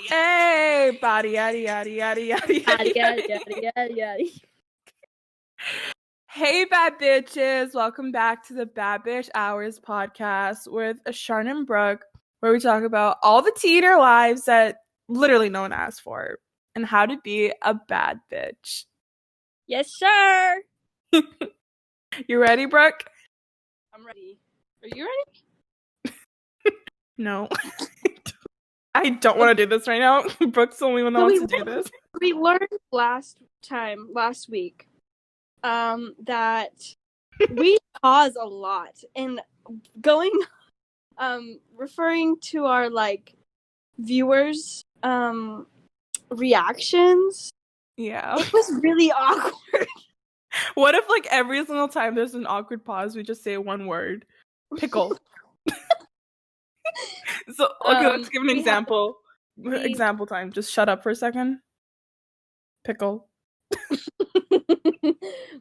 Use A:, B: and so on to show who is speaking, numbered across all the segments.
A: Hey, body, yaddy, yaddy, yaddy, yaddy, yaddy, yaddy. Hey, bad bitches. Welcome back to the Bad Bitch Hours podcast with Sharn and Brooke, where we talk about all the tea in our lives that literally no one asked for and how to be a bad bitch.
B: Yes, sir.
A: You ready, Brooke?
B: I'm ready. Are you ready?
A: No. I don't want to do this right now. Brooke's the only one that wants to do this.
B: We learned last week, that we pause a lot and referring to our viewers reactions.
A: Yeah.
B: It was really awkward.
A: What if every single time there's an awkward pause, we just say one word? Pickle. So, okay, let's give an example. Example time. Just shut up for a second. Pickle.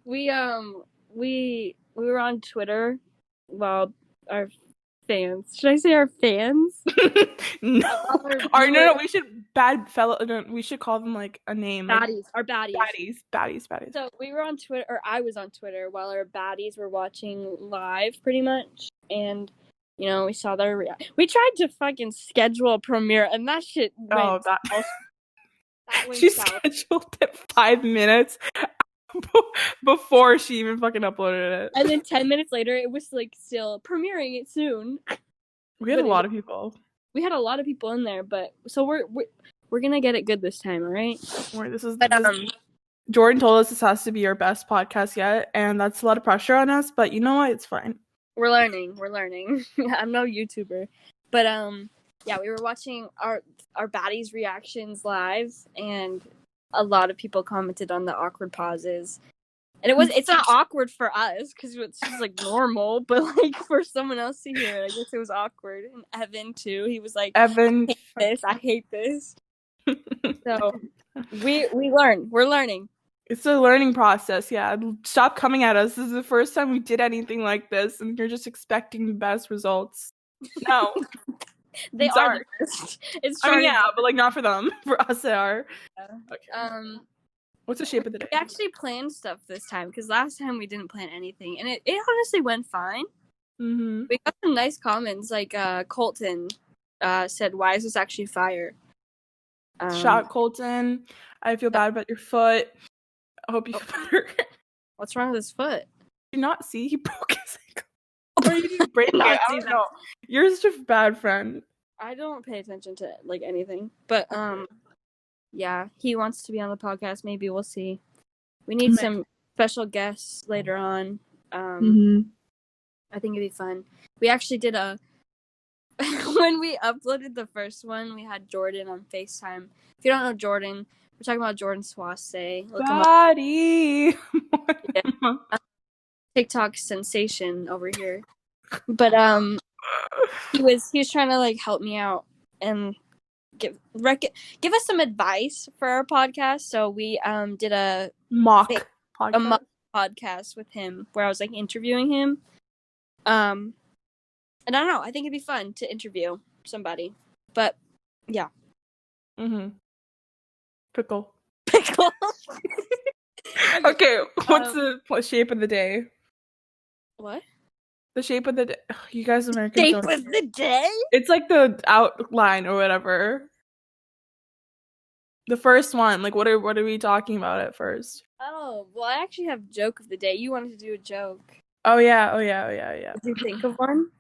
B: We were on Twitter while our fans. Should I say our fans?
A: No. We should we should call them a name.
B: Baddies. Our baddies.
A: Baddies.
B: So we were on Twitter, or I was on Twitter while our baddies were watching live, pretty much, and we saw their we tried to fucking schedule a premiere, and that shit went
A: she scheduled it 5 minutes before she even fucking uploaded it.
B: And then 10 minutes later, it was still premiering it soon.
A: We had a lot of people.
B: We had a lot of people in there, but so we're gonna get it good this time, all right?
A: Jordan told us this has to be our best podcast yet, and that's a lot of pressure on us. But you know what? It's fine.
B: We're learning. I'm no YouTuber, but yeah, we were watching our baddies reactions live, and a lot of people commented on the awkward pauses. And it's not awkward for us because it's just normal, but for someone else to hear, I guess it was awkward. And Evan too, he was like,
A: Evan,
B: I hate this. So we learn. We're learning.
A: It's a learning process. Yeah, stop coming at us. This is the first time we did anything like this, and you're just expecting the best results. No.
B: They are the best. It's
A: but not for them. For us, they are.
B: Yeah.
A: Okay. What's the shape of the day?
B: We actually planned stuff this time because last time we didn't plan anything, and it honestly went fine.
A: Mm-hmm.
B: We got some nice comments. Colton said, "Why is this actually fire?"
A: Shot Colton. I feel bad about your foot. I hope you feel better.
B: What's wrong with his foot?
A: Did you not see? He broke his ankle. Or you didn't break it. I don't know. You're such a bad friend.
B: I don't pay attention to anything, but yeah, he wants to be on the podcast. Maybe we'll see. We need some special guests later on. I think it'd be fun. We actually did when we uploaded the first one, we had Jordan on FaceTime. If you don't know Jordan, we're talking about Jordan Swasse.
A: Body.
B: Yeah. TikTok sensation over here. But he was trying to help me out and give us some advice for our podcast. So we did a
A: mock
B: podcast with him where I was interviewing him. And I don't know, I think it'd be fun to interview somebody. But yeah.
A: Pickle.
B: Okay,
A: what's the shape of the day?
B: What?
A: The shape of the day. You guys Americans
B: shape of the day?
A: It's the outline or whatever. The first one. What are we talking about at first?
B: Oh, well, I actually have joke of the day. You wanted to do a joke.
A: Oh yeah.
B: Did you think of one?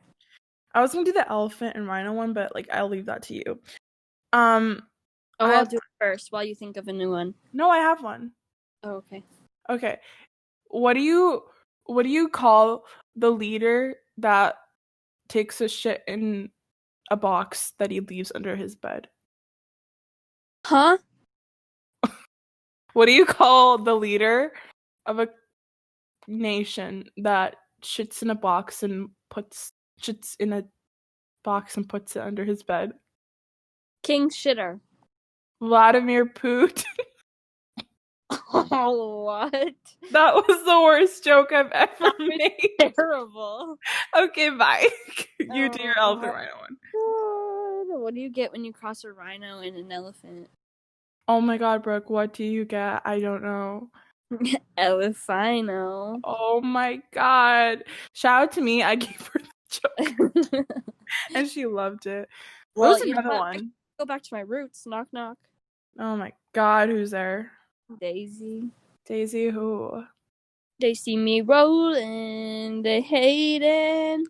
A: I was gonna do the elephant and rhino one, but I'll leave that to you.
B: I'll do it first while you think of a new one.
A: No, I have one.
B: Oh, okay.
A: Okay. What do you call the leader that takes a shit in a box that he leaves under his bed?
B: Huh?
A: What do you call the leader of a nation that shits in a box and puts it under his bed?
B: King Shitter.
A: Vladimir Putin.
B: What?
A: That was the worst joke I've ever made.
B: Terrible.
A: Okay, bye. You do your elephant rhino one.
B: God. What do you get when you cross a rhino and an elephant?
A: Oh my god, Brooke, what do you get? I don't know.
B: Elephino.
A: Oh my god. Shout out to me. I gave her the joke. And she loved it.
B: Well,
A: What was another one?
B: Go back to my roots. Knock, knock.
A: Oh my god, who's there?
B: Daisy.
A: Daisy who?
B: They see me rolling. They hating.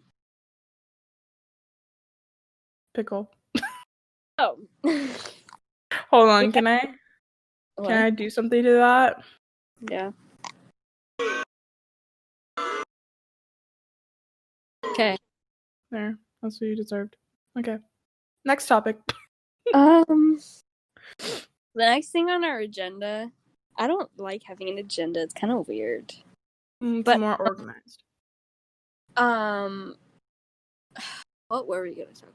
A: Pickle.
B: Oh.
A: Hold on, can I do something to that?
B: Yeah. Okay.
A: There. That's what you deserved. Okay. Next topic.
B: The next thing on our agenda, I don't like having an agenda. It's kind of weird.
A: It's more organized.
B: What were we gonna talk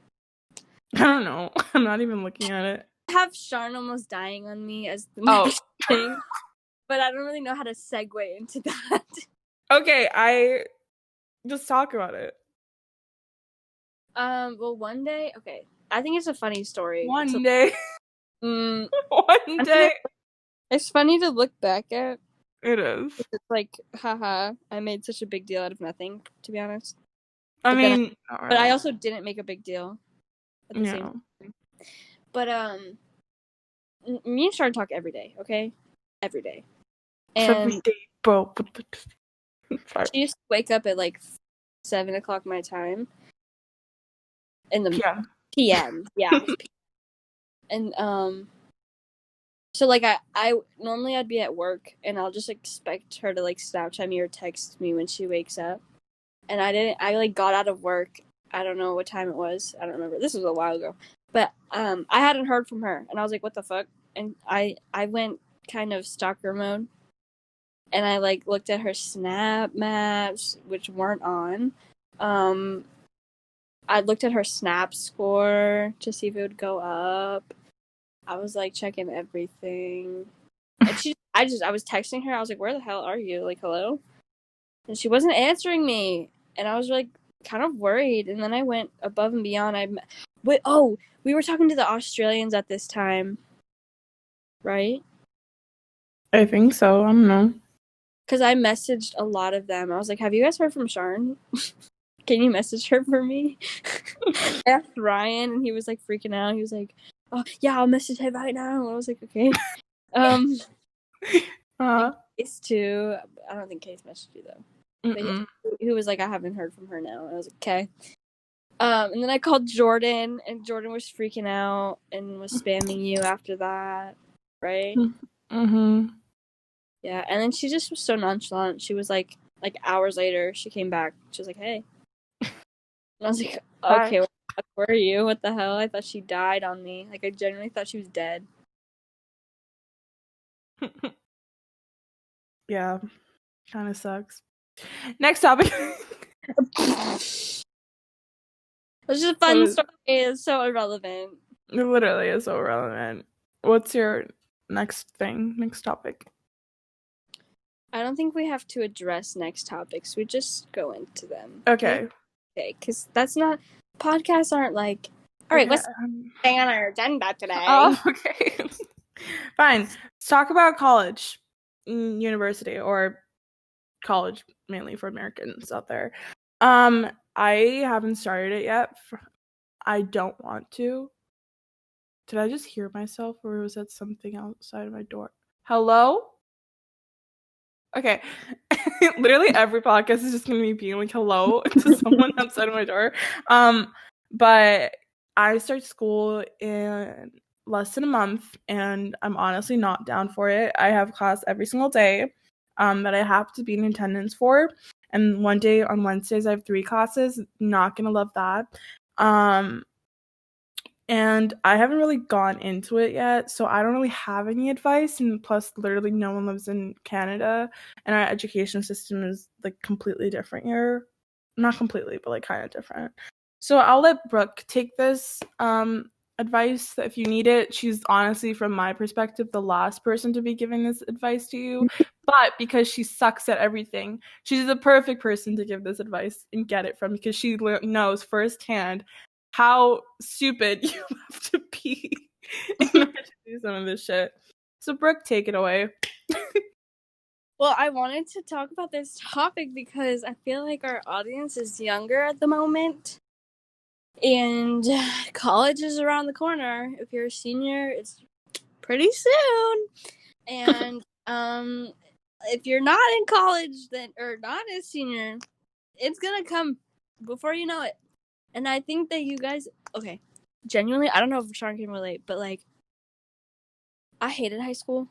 A: I don't know. I'm not even looking at it.
B: I have Sharn almost dying on me as the next thing, but I don't really know how to segue into that.
A: Okay, I just talk about it.
B: Well, one day, okay, I think it's a funny story.
A: One day.
B: One
A: day.
B: It's funny to look back at.
A: It is.
B: It's like, haha, I made such a big deal out of nothing, to be honest.
A: But
B: I also didn't make a big deal at the same time. But me and Sharn talk every day, okay? Every day. And
A: every day, bro.
B: She used to wake up at like 7 o'clock my time. In the PM. Yeah. And so like I normally I'd be at work and I'll just expect her to like Snapchat me or text me when she wakes up. And I like got out of work. I don't know what time it was. I don't remember. This was a while ago. But I hadn't heard from her and I was like, what the fuck? And I went kind of stalker mode. And I like looked at her Snap maps, which weren't on. I looked at her Snap score to see if it would go up. I was like checking everything. And I was texting her. I was like, where the hell are you? Like, hello? And she wasn't answering me. And I was like kind of worried. And then I went above and beyond. We were talking to the Australians at this time. Right?
A: I think so. I don't know.
B: Because I messaged a lot of them. I was like, have you guys heard from Sharn? Can you message her for me? I asked Ryan, and he was like freaking out. He was like, oh, yeah, I'll message her right now. And I was like, okay. Case too. I don't think Case messaged you, though. But yeah, he was like, I haven't heard from her now. And I was like, okay. And then I called Jordan, and Jordan was freaking out and was spamming you after that, right?
A: Mm-hmm.
B: Yeah, and then she just was so nonchalant. She was like hours later, she came back. She was like, hey. And I was like, okay, where are you? What the hell? I thought she died on me. Like, I genuinely thought she was dead.
A: Yeah, kind of sucks. Next topic.
B: It's just a fun story. It's so irrelevant.
A: It literally is so irrelevant. What's your next topic?
B: I don't think we have to address next topics. We just go into them.
A: Okay.
B: Okay, because that's not... Podcasts aren't like, all right, what's thing on our agenda today?
A: Oh, okay. Fine. Let's talk about college, university, or college, mainly for Americans out there. I haven't started it yet. I don't want to. Did I just hear myself, or was that something outside of my door? Hello? Okay. Literally every podcast is just going to be being like hello to someone outside of my door. But I start school in less than a month, and I'm honestly not down for it. I have class every single day that I have to be in attendance for. And one day on Wednesdays, I have 3 classes. Not going to love that. And I haven't really gone into it yet, so I don't really have any advice. And plus, literally no one lives in Canada, and our education system is like completely different here. Not completely, but like kind of different. So I'll let Brooke take this advice that if you need it. She's honestly, from my perspective, the last person to be giving this advice to you. But because she sucks at everything, she's the perfect person to give this advice and get it from, because she knows firsthand how stupid you have to be in order to do some of this shit. So Brooke, take it away.
B: Well, I wanted to talk about this topic because I feel like our audience is younger at the moment. And college is around the corner. If you're a senior, it's pretty soon. And if you're not in college then, or not a senior, it's gonna come before you know it. And I think that you guys, okay, genuinely, I don't know if Sean can relate, but like, I hated high school.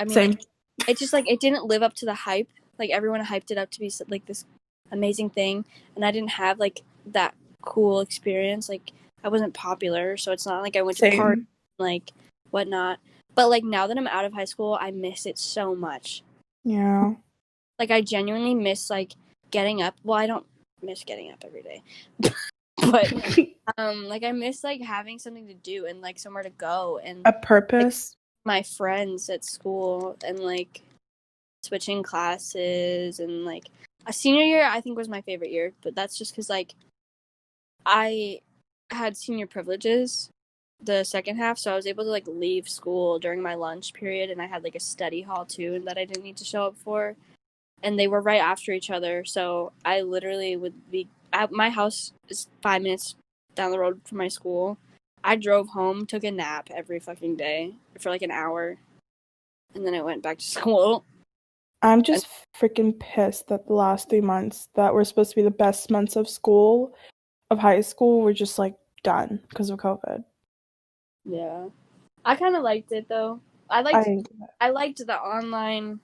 A: Same.
B: Like, it's just like it didn't live up to the hype. Like everyone hyped it up to be like this amazing thing, and I didn't have like that cool experience. Like I wasn't popular, so it's not like I went to parties, like whatnot. But like now that I'm out of high school, I miss it so much.
A: Yeah.
B: Like I genuinely miss like getting up. Well, I don't miss getting up every day, but like I miss like having something to do and like somewhere to go and
A: a purpose.
B: Like, my friends at school and like switching classes and like a senior year I think was my favorite year, but that's just because like I had senior privileges the second half, so I was able to like leave school during my lunch period, and I had like a study hall too that I didn't need to show up for, and they were right after each other, so I literally would be at my house is 5 minutes down the road from my school. I drove home, took a nap every fucking day for like an hour, and then I went back to school.
A: I'm just freaking pissed that the last 3 months that were supposed to be the best months of school, of high school, were just like done because of COVID.
B: Yeah. I kind of liked it though. I liked the online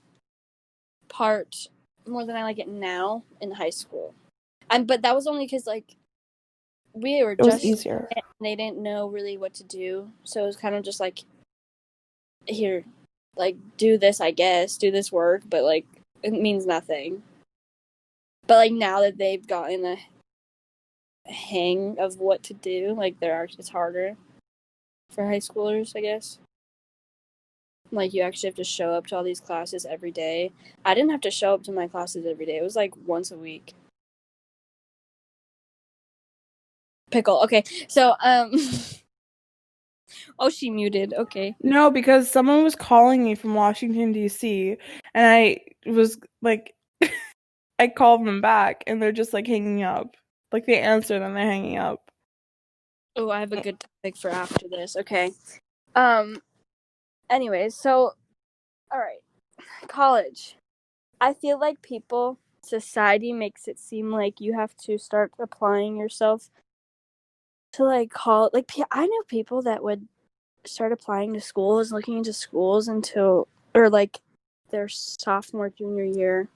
B: part more than I like it now in high school. But that was only because like we were just
A: easier.
B: And they didn't know really what to do, so it was kind of just like, here, like do this, I guess, do this work, but like it means nothing. But like now that they've gotten the hang of what to do, like it's harder for high schoolers, I guess. Like you actually have to show up to all these classes every day. I didn't have to show up to my classes every day. It was like once a week. Pickle. Okay, so oh, she muted. Okay.
A: No, because someone was calling me from Washington D.C. and I was like, I called them back and they're just like hanging up. Like they answered and they're hanging up.
B: Oh, I have a good topic for after this. Okay. Anyways, so all right, college. I feel like society makes it seem like you have to start applying yourself to like I know people that would start applying to schools, looking into schools until or like their sophomore, junior year,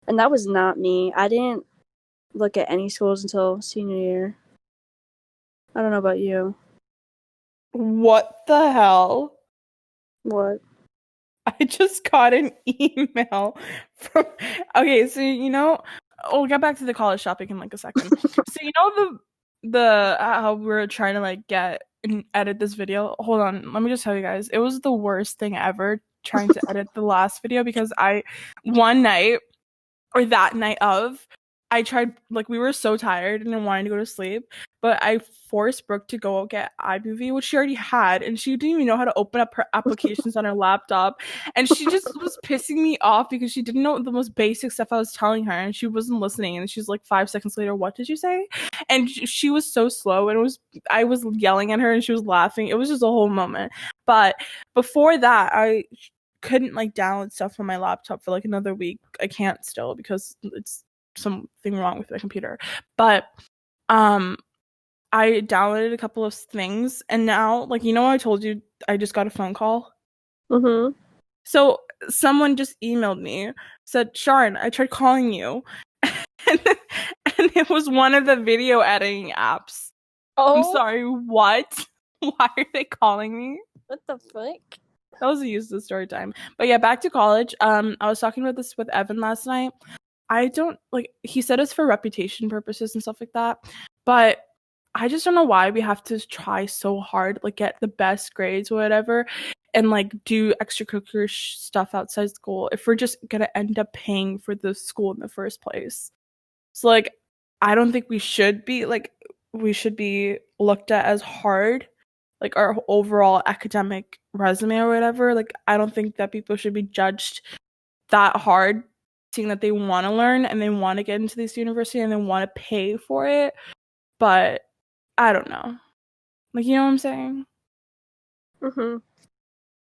B: and that was not me. I didn't look at any schools until senior year. I don't know about you.
A: What the hell?
B: What?
A: I just got an email from. Okay, so we'll get back to the college topic in like a second. So the how we're trying to like get and edit this video. Hold on, let me just tell you guys, it was the worst thing ever trying to edit the last video because one night or that night I tried, like we were so tired and wanting to go to sleep, but I forced Brooke to go get iMovie, which she already had, and she didn't even know how to open up her applications on her laptop, and she just was pissing me off because she didn't know the most basic stuff I was telling her, and she wasn't listening, and she's like 5 seconds later, what did you say? And she was so slow, and I was yelling at her and she was laughing. It was just a whole moment. But before that, I couldn't like download stuff on my laptop for like another week. I can't still because it's something wrong with my computer. But I downloaded a couple of things, and now, like, I told you I just got a phone call.
B: Mm-hmm.
A: So someone just emailed me, said, Sharn, I tried calling you, and it was one of the video editing apps.
B: Oh,
A: I'm sorry, what? Why are they calling me?
B: What the fuck?
A: That was a useless story time. But yeah, back to college. I was talking about this with Evan last night. I don't, like, he said it's for reputation purposes and stuff like that, but I just don't know why we have to try so hard, like get the best grades or whatever, and like do extracurricular stuff outside school if we're just gonna end up paying for the school in the first place. So like, I don't think we should be looked at as hard, like our overall academic resume or whatever. Like, I don't think that people should be judged that hard, seeing that they want to learn and they want to get into this university and they want to pay for it. But I don't know. Like, you know what I'm saying?
B: And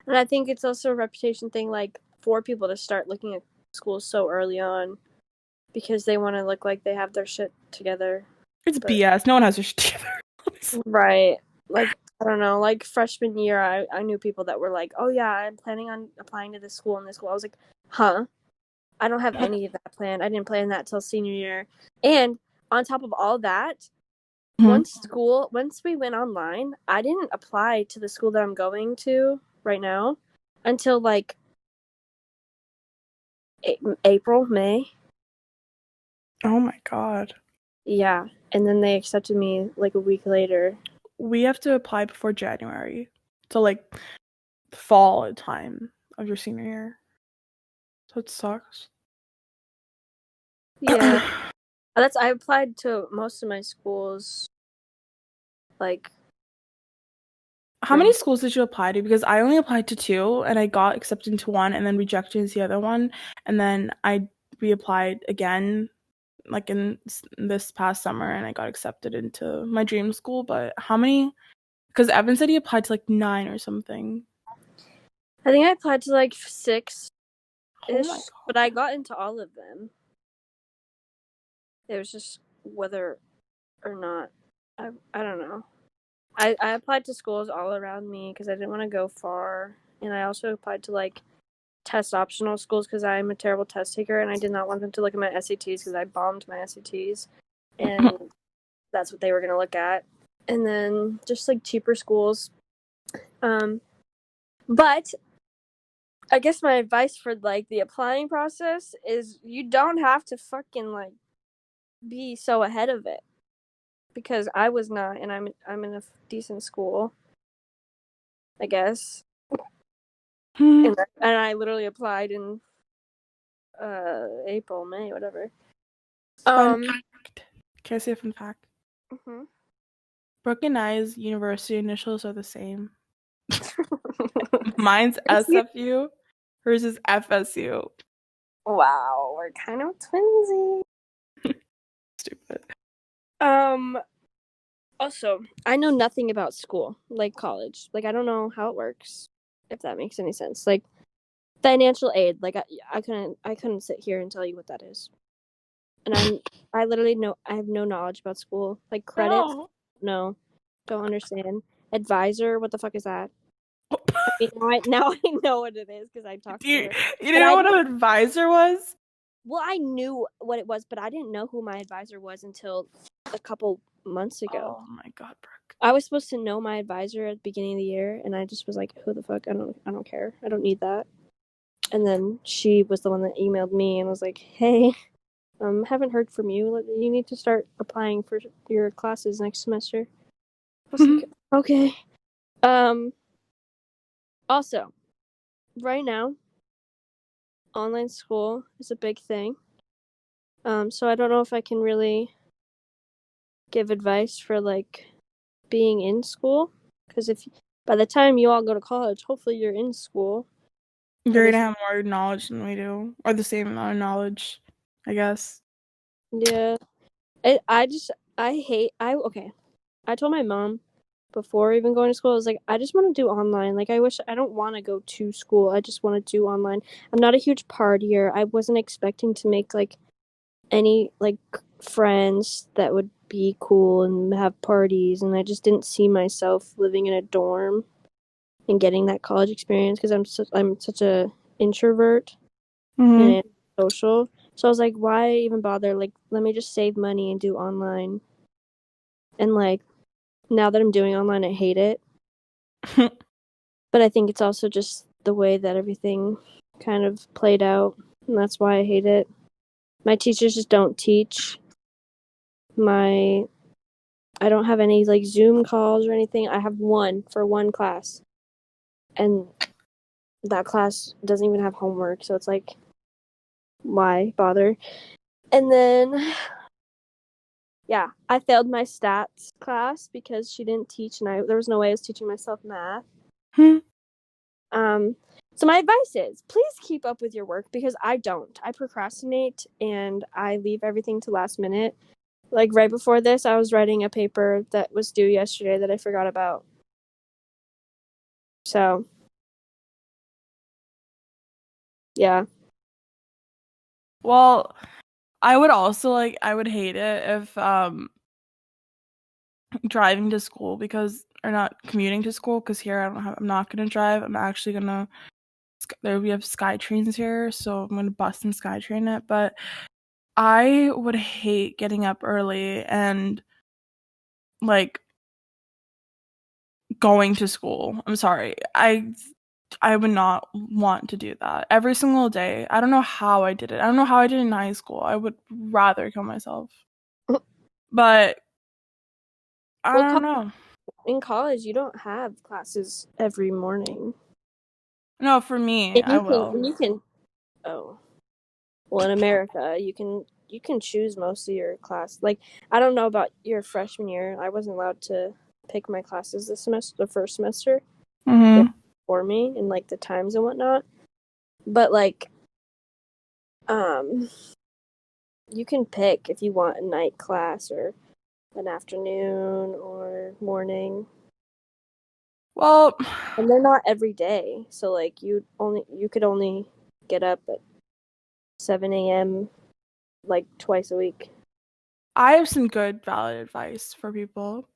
B: I think it's also a reputation thing, like, for people to start looking at schools so early on because they want to look like they have their shit together.
A: It's BS. No one has their shit together.
B: Right. Like, I don't know, like freshman year, I knew people that were like, oh yeah, I'm planning on applying to this school and this school. I was like, huh? I don't have any of that planned. I didn't plan that till senior year. And on top of all that, once we went online, I didn't apply to the school that I'm going to right now until like April, May.
A: Oh my god.
B: Yeah. And then they accepted me like a week later.
A: We have to apply before January. So like fall time of your senior year. So it sucks.
B: Yeah. I applied to most of my schools. Like,
A: how many schools did you apply to? Because I only applied to 2 and I got accepted into one and then rejected into the other one, and then I reapplied again like in this past summer and I got accepted into my dream school. But how many? Because Evan said he applied to like 9 or something.
B: I think I applied to like 6 ish,
A: Oh
B: but I got into all of them. It was just whether or not I don't know. I applied to schools all around me because I didn't want to go far, and I also applied to like test optional schools because I'm a terrible test taker and I did not want them to look at my SATs because I bombed my SATs, and that's what they were gonna look at. And then just like cheaper schools. But I guess my advice for like the applying process is you don't have to fucking like be so ahead of it, because I was not, and I'm in a decent school, I guess. And I literally applied in April, May, whatever.
A: Fun fact. Can I say a fun fact?
B: Mm-hmm.
A: Brooke and I's university initials are the same. Mine's SFU, hers is FSU.
B: Wow, we're kind of twinsy.
A: Stupid.
B: Also, I know nothing about school, like college. Like, I don't know how it works, if that makes any sense. Like, financial aid, like I couldn't sit here and tell you what that is. And I literally I have no knowledge about school. Like, credit, no, don't understand. Advisor, what the fuck is that? I mean, now I know what it is because I talked to her.
A: You didn't know what an advisor was?
B: Well, I knew what it was, but I didn't know who my advisor was until a couple months ago.
A: Oh my god, Brooke.
B: I was supposed to know my advisor at the beginning of the year, and I just was like, who the fuck? I don't care. I don't need that. And then she was the one that emailed me and was like, hey, haven't heard from you. You need to start applying for your classes next semester. I was like, okay. Also, right now, online school is a big thing. So I don't know if I can really give advice for like being in school, because if by the time you all go to college, hopefully you're in school.
A: You're gonna have more knowledge than we do, or the same amount of knowledge, I guess.
B: Yeah, I told my mom before even going to school, I was like, I just want to do online. Like, I don't want to go to school. I just want to do online. I'm not a huge partier. I wasn't expecting to make like any like friends that would be cool and have parties, and I just didn't see myself living in a dorm and getting that college experience because I'm such a introvert and social. So I was like, why even bother? Like, let me just save money and do online. And like, now that I'm doing online, I hate it. But I think it's also just the way that everything kind of played out, and that's why I hate it. My teachers just don't teach. I I don't have any like Zoom calls or anything. I have one for one class, and that class doesn't even have homework, so it's like, why bother? And then, yeah, I failed my stats class because she didn't teach, and there was no way I was teaching myself math. So my advice is, please keep up with your work, because I don't. I procrastinate and I leave everything to last minute. Like right before this, I was writing a paper that was due yesterday that I forgot about. So, yeah.
A: Well, I would also I would hate it if driving to school or not commuting to school, because here I'm not gonna drive. I'm actually gonna we have SkyTrains here, so I'm gonna bus and SkyTrain it. But I would hate getting up early and like going to school. I'm sorry. I would not want to do that every single day. I don't know how I did it. I don't know how I did it in high school. I would rather kill myself. But I don't know.
B: In college, you don't have classes every morning.
A: No, for me, I will.
B: Oh. Well, in America, you can choose most of your class. Like, I don't know about your freshman year. I wasn't allowed to pick my classes the first semester.
A: Mm-hmm.
B: For me, and like the times and whatnot. But like, you can pick if you want a night class or an afternoon or morning.
A: Well,
B: and they're not every day, so like you could only get up at 7 a.m. like twice a week.
A: I have some good valid advice for people.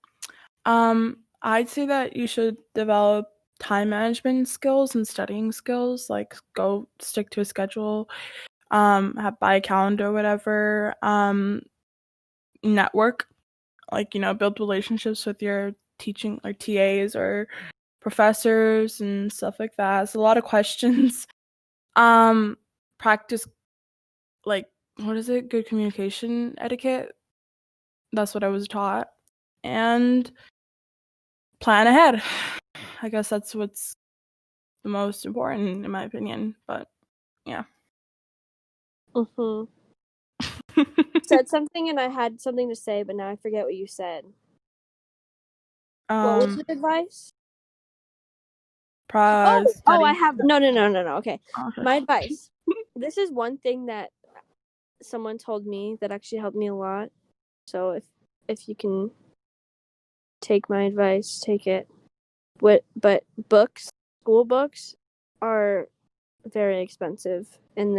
A: I'd say that you should develop time management skills and studying skills. Like, go stick to a schedule, buy a calendar, whatever. Network, build relationships with your teaching or TAs or professors and stuff like that. It's a lot of questions. Practice, what is it? Good communication etiquette. That's what I was taught. And plan ahead. I guess that's what's the most important in my opinion. But yeah.
B: Said something and I had something to say, but now I forget what you said. What was your advice? I have no. Okay, my advice. This is one thing that someone told me that actually helped me a lot. So if you can take my advice, take it. But school books are very expensive, and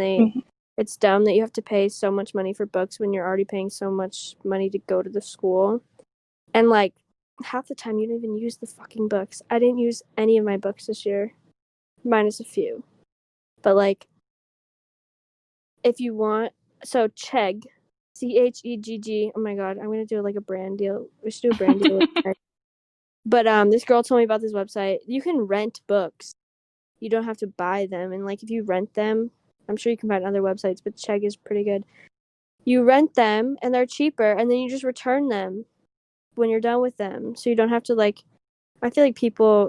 B: it's dumb that you have to pay so much money for books when you're already paying so much money to go to the school. And like half the time you don't even use the fucking books. I didn't use any of my books this year, minus a few. But like, if you want, so Chegg, Chegg. Oh my god, I'm gonna do like a brand deal. We should do a brand deal. But this girl told me about this website. You can rent books. You don't have to buy them, and like if you rent them, I'm sure you can find other websites, but Chegg is pretty good. You rent them and they're cheaper, and then you just return them when you're done with them. So you don't have to like, I feel like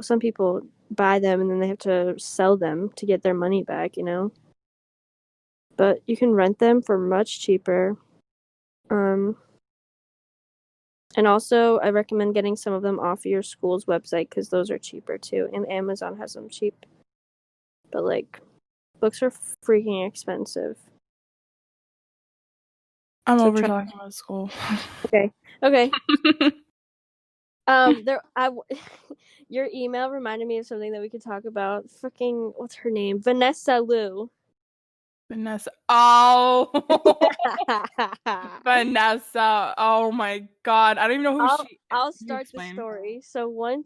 B: some people buy them and then they have to sell them to get their money back, you know? But you can rent them for much cheaper. And also I recommend getting some of them off of your school's website, because those are cheaper too, and Amazon has them cheap. But like, books are freaking expensive.
A: I'm over talking about school.
B: Okay. Your email reminded me of something that we could talk about. Freaking, what's her name? Vanessa Liu.
A: Vanessa. Oh. Vanessa. Oh my god. I don't even know who she is.
B: I'll start the story. So one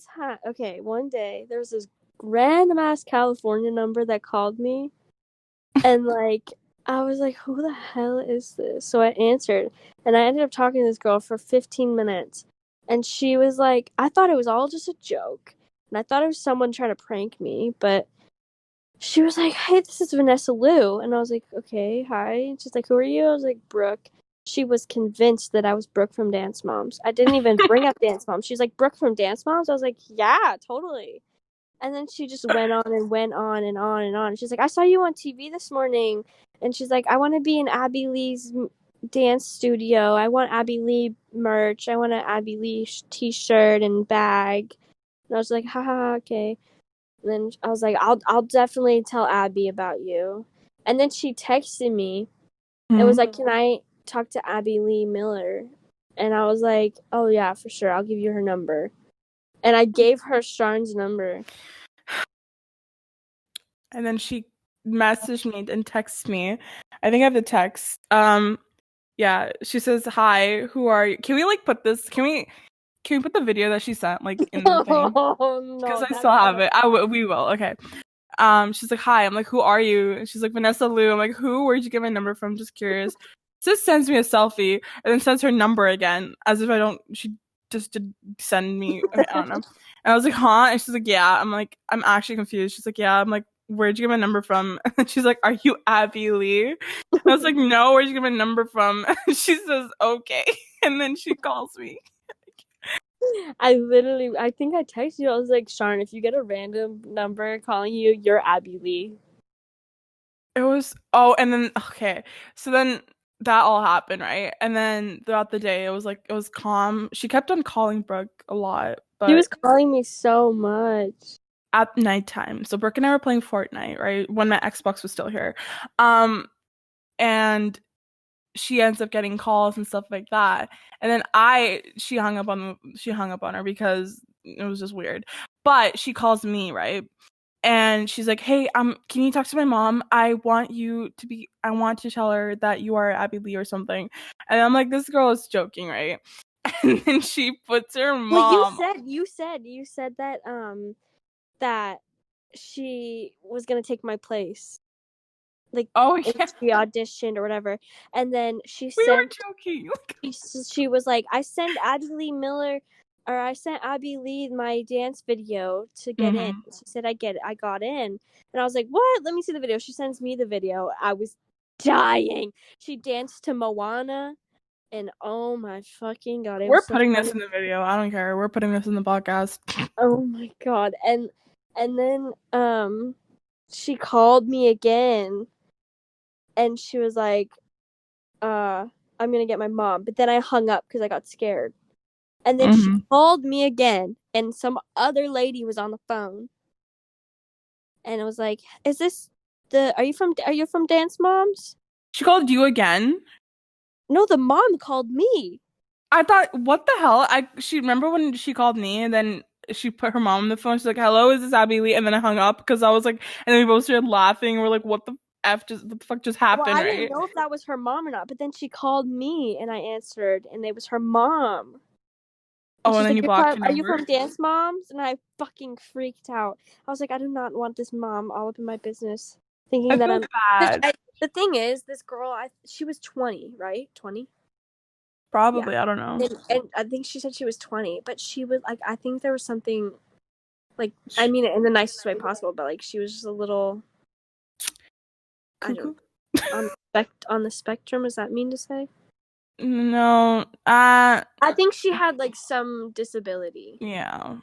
B: day there was this random ass California number that called me, and like I was like, who the hell is this? So I answered, and I ended up talking to this girl for 15 minutes. And she was like, I thought it was all just a joke. And I thought it was someone trying to prank me. But she was like, hey, this is Vanessa Liu. And I was like, okay, hi. And she's like, who are you? I was like, Brooke. she was convinced that I was Brooke from Dance Moms. I didn't even bring up Dance Moms. She's like, Brooke from Dance Moms? I was like, yeah, totally. And then she just went on and went on and on and on. She's like, I saw you on TV this morning. And she's like, I want to be in Abby Lee's dance studio. I want Abby Lee merch. I want an Abby Lee t-shirt and bag. And I was like, haha, okay. And then I was like, I'll definitely tell Abby about you. And then she texted me and was like, can I talk to Abby Lee Miller? And I was like, oh yeah, for sure. I'll give you her number. And I gave her Sharn's number.
A: And then she messaged me and texted me. I think I have the text. Yeah, she says, "Hi, who are you?" Can we like put this? Can we put the video that she sent like in the thing?
B: Oh no,
A: because I still have it. We will. Okay. She's like, "Hi." I'm like, "Who are you?" And she's like, "Vanessa Liu." I'm like, "Who? Where'd you get my number from?" Just curious. Just sends me a selfie and then sends her number again, as if I don't. She just did send me. Okay, I don't know. And I was like, "Huh?" And she's like, "Yeah." I'm like, "I'm actually confused." She's like, "Yeah." I'm like, "Where'd you get my number from?" And she's like, "Are you Abby Lee?" And I was like, "No." "Where'd you get my number from?" And she says, "Okay." And then she calls me.
B: I think I texted you. I was like, Sharn, if you get a random number calling you, you're Abby Lee.
A: It was, and then, okay. So then that all happened, right? And then throughout the day, it was calm. She kept on calling Brooke a lot,
B: She was
A: but
B: calling me so much.
A: at nighttime. So Brooke and I were playing Fortnite, right? When my Xbox was still here. And she ends up getting calls and stuff like that. And then she hung up on her because it was just weird. But she calls me, right? And she's like, "Hey, can you talk to my mom? I want to tell her that you are Abby Lee or something." And I'm like, this girl is joking, right? And then she puts her mom.
B: Well, you said that that she was gonna take my place. Like,
A: oh yeah,
B: she auditioned or whatever. And then she
A: we
B: said
A: were joking.
B: she was like, I sent Abby Lee my dance video to get in. She said, I got in. And I was like, what? Let me see the video. She sends me the video. I was dying. She danced to Moana. And oh my fucking god.
A: We're putting this in the video. I don't care. We're putting this in the podcast.
B: Oh my god. And then she called me again. And she was like, I'm gonna get my mom. But then I hung up because I got scared. And then she called me again, and some other lady was on the phone. And it was like, "Is this are you from Dance Moms?"
A: She called you again?
B: No, the mom called me.
A: I thought, what the hell? She remember when she called me and then she put her mom on the phone. She's like, "Hello, is this Abby Lee?" And then I hung up because I was like, and then we both started laughing. We're like, what the fuck just happened,
B: Well, I
A: right?
B: didn't know if that was her mom or not, but then she called me and I answered, and it was her mom.
A: And then
B: like,
A: you blocked her
B: Are you
A: number?
B: from Dance Moms? And I fucking freaked out. I was like, I do not want this mom all up in my business, thinking that I'm
A: bad.
B: The thing is, this girl, she was 20, right? 20?
A: Probably,
B: Yeah.
A: I don't know.
B: And I think she said she was 20, but she was like, I think there was something, like, I mean it in the nicest way possible, but like, she was just a little
A: cuckoo
B: on the spectrum. Does that mean to say?
A: No,
B: I think she had like some disability.
A: Yeah.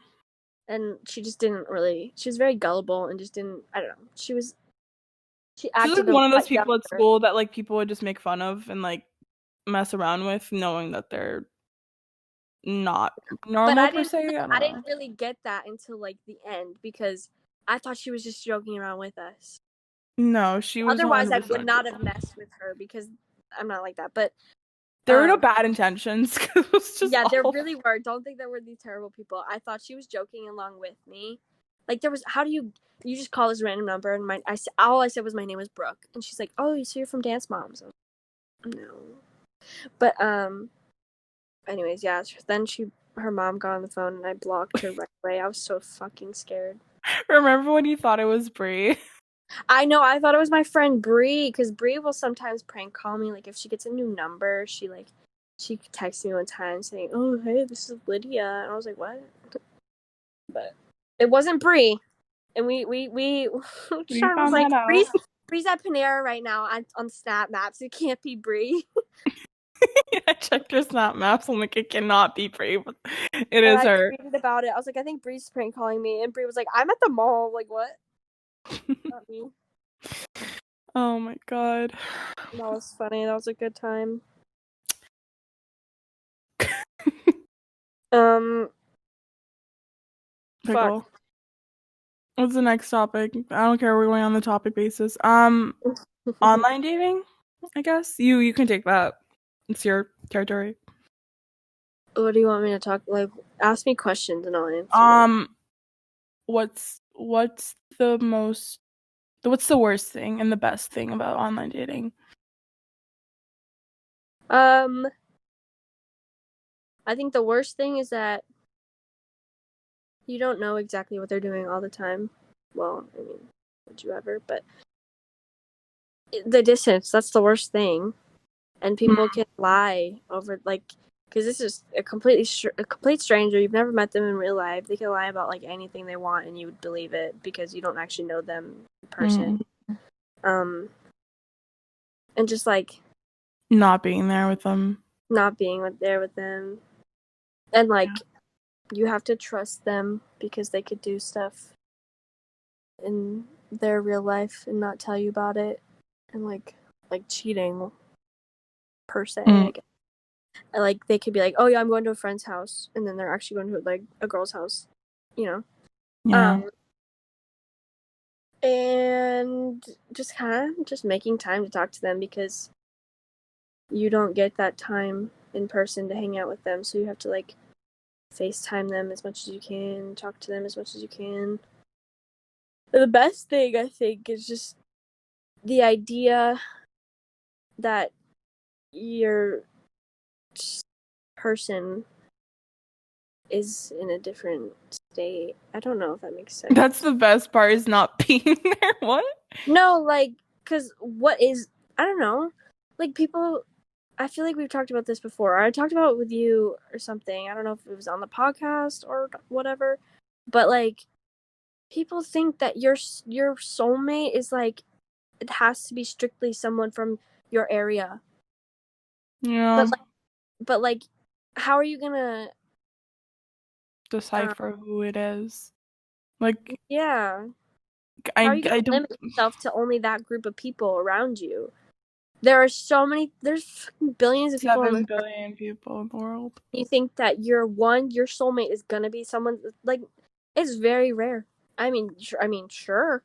B: And she just didn't really. She was very gullible and just didn't. I don't know. She acted
A: She's like one of those people at school that like people would just make fun of and like mess around with, knowing that they're not normal per se.
B: I didn't really get that until like the end because I thought she was just joking around with us.
A: No, she was.
B: Otherwise, I would not have messed with her because I'm not like that. But
A: there were no bad intentions. It was just
B: there really were. Don't think there were these terrible people. I thought she was joking along with me. Like there was. How do you just call this random number? And all I said was my name was Brooke, and she's like, "Oh, so you're from Dance Moms?" No, but anyways, yeah. Then her mom got on the phone, and I blocked her right away. I was so fucking scared.
A: Remember when you thought it was Bree?
B: I know. I thought it was my friend Bree because Bree will sometimes prank call me. Like if she gets a new number, she texted me one time saying, "Oh, hey, this is Lydia," and I was like, "What?" But it wasn't Bree, and we Sean was like, "Bree's at Panera right now on Snap Maps. It can't be Bree."
A: I checked her snap maps. I'm like, it cannot be Brie. It is
B: I
A: her.
B: tweeted about it. I was like, I think Bree's prank calling me, and Bree was like, I'm at the mall. Like, what? Not me.
A: Oh my god.
B: That was funny. That was a good time.
A: Pickle.
B: Fuck.
A: What's the next topic? I don't care. We're going on the topic basis. Online dating. I guess you can take that. It's your territory.
B: What do you want me to talk? Like, ask me questions and I'll answer.
A: What's the what's the worst thing and the best thing about online dating?
B: I think the worst thing is that you don't know exactly what they're doing all the time. Well, I mean, would you ever? But the distance, that's the worst thing. And people can lie over, like, because this is a complete stranger. You've never met them in real life. They can lie about, like, anything they want and you would believe it because you don't actually know them in person. And just, like,
A: not being there with them.
B: Not being there with them. And, like, you have to trust them because they could do stuff in their real life and not tell you about it. And, like cheating, per se, I guess. And, like, they could be like, oh, yeah, I'm going to a friend's house. And then they're actually going to, like, a girl's house, you know?
A: Yeah.
B: And just kind of just making time to talk to them because you don't get that time in person to hang out with them. So you have to, like, FaceTime them as much as you can, talk to them as much as you can. The best thing, I think, is just the idea that your person is in a different state. I don't know if that makes sense.
A: That's the best part, is not being there. What?
B: No, like, because I don't know. Like, people, I feel like we've talked about this before. I talked about it with you or something. I don't know if it was on the podcast or whatever. But, like, people think that your soulmate is, like, it has to be strictly someone from your area.
A: Yeah.
B: But like, how are you gonna
A: decipher who it is? Like,
B: yeah. How are you gonna limit yourself to only that group of people around you? There are so many. There's billions of people.
A: 7 billion people in the world.
B: You think that your soulmate is gonna be someone, like, it's very rare. I mean, sure,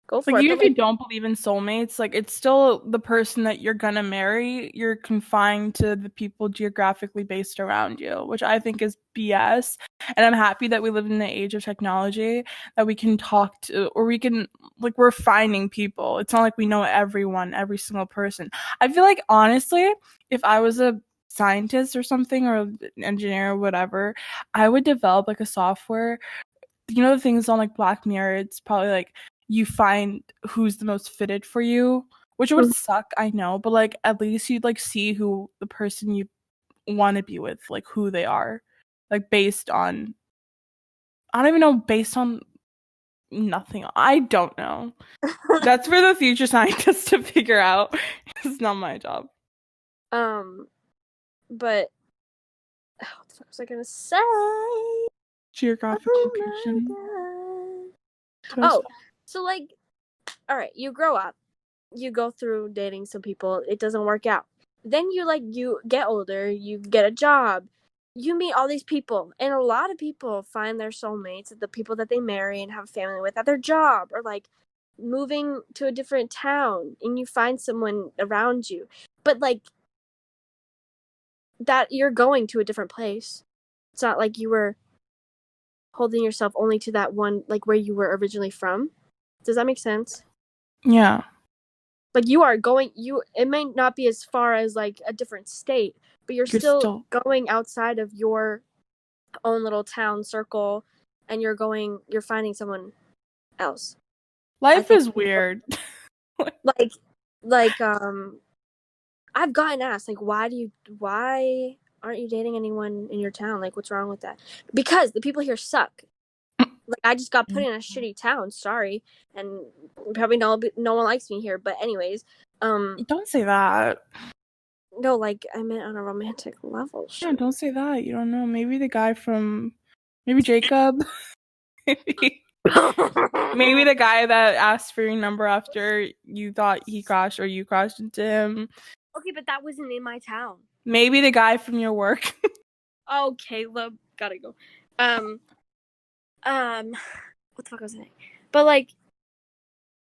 B: go for
A: Like,
B: it.
A: even
B: But,
A: if you
B: like,
A: don't believe in soulmates, like, it's still the person that you're gonna marry. You're confined to the people geographically based around you, which I think is BS. And I'm happy that we live in the age of technology, that we can talk to, or we can, like, we're finding people. It's not like we know everyone, every single person. I feel like, honestly, if I was a scientist or something, or an engineer or whatever, I would develop, like, a software. You know, the things on, like, Black Mirror, it's probably like you find who's the most fitted for you, which would suck, I know, but, like, at least you'd, like, see who the person you want to be with, like, who they are, like, based on, I don't even know, based on nothing. I don't know. That's for the future scientists to figure out. It's not my job.
B: But what the fuck was I gonna say?
A: Geographic location.
B: Oh, so, like, all right, you grow up, you go through dating some people, it doesn't work out. Then you get older, you get a job, you meet all these people, and a lot of people find their soulmates, the people that they marry and have a family with, at their job, or, like, moving to a different town, and you find someone around you. But, like, that you're going to a different place. It's not like you were holding yourself only to that one, like, where you were originally from. Does that make sense?
A: Yeah.
B: Like, you are going, it may not be as far as, like, a different state, but you're still going outside of your own little town circle, and you're finding someone else.
A: Life is weird.
B: like, I've gotten asked, like, why aren't you dating anyone in your town? Like, what's wrong with that? Because the people here suck. Like, I just got put in a shitty town, sorry, and probably no one likes me here, but anyways,
A: don't say that.
B: No, like, I meant on a romantic level.
A: Yeah, don't say that. You don't know. Maybe the guy from, maybe Jacob. Maybe the guy that asked for your number after you thought he crashed or you crashed into him.
B: Okay, but that wasn't in my town.
A: Maybe the guy from your work.
B: Oh, Caleb. Gotta go. What the fuck was I saying? But, like,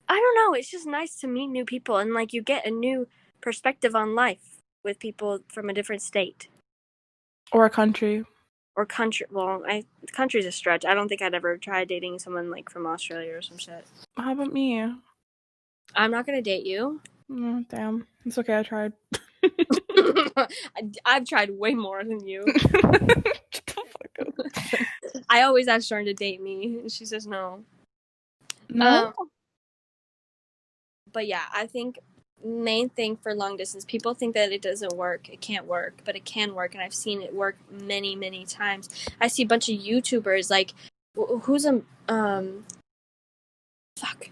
B: I don't know. It's just nice to meet new people, and, like, you get a new perspective on life with people from a different state.
A: Or a country.
B: Or country. Well, country's a stretch. I don't think I'd ever try dating someone, like, from Australia or some shit.
A: How about me?
B: I'm not gonna date you.
A: Oh, damn. It's okay, I tried.
B: I've tried way more than you. I always ask Sharn to date me, and she says no.
A: No?
B: But yeah, I think main thing for long distance, people think that it doesn't work. It can't work, but it can work, and I've seen it work many, many times. I see a bunch of YouTubers, like, who's a, fuck.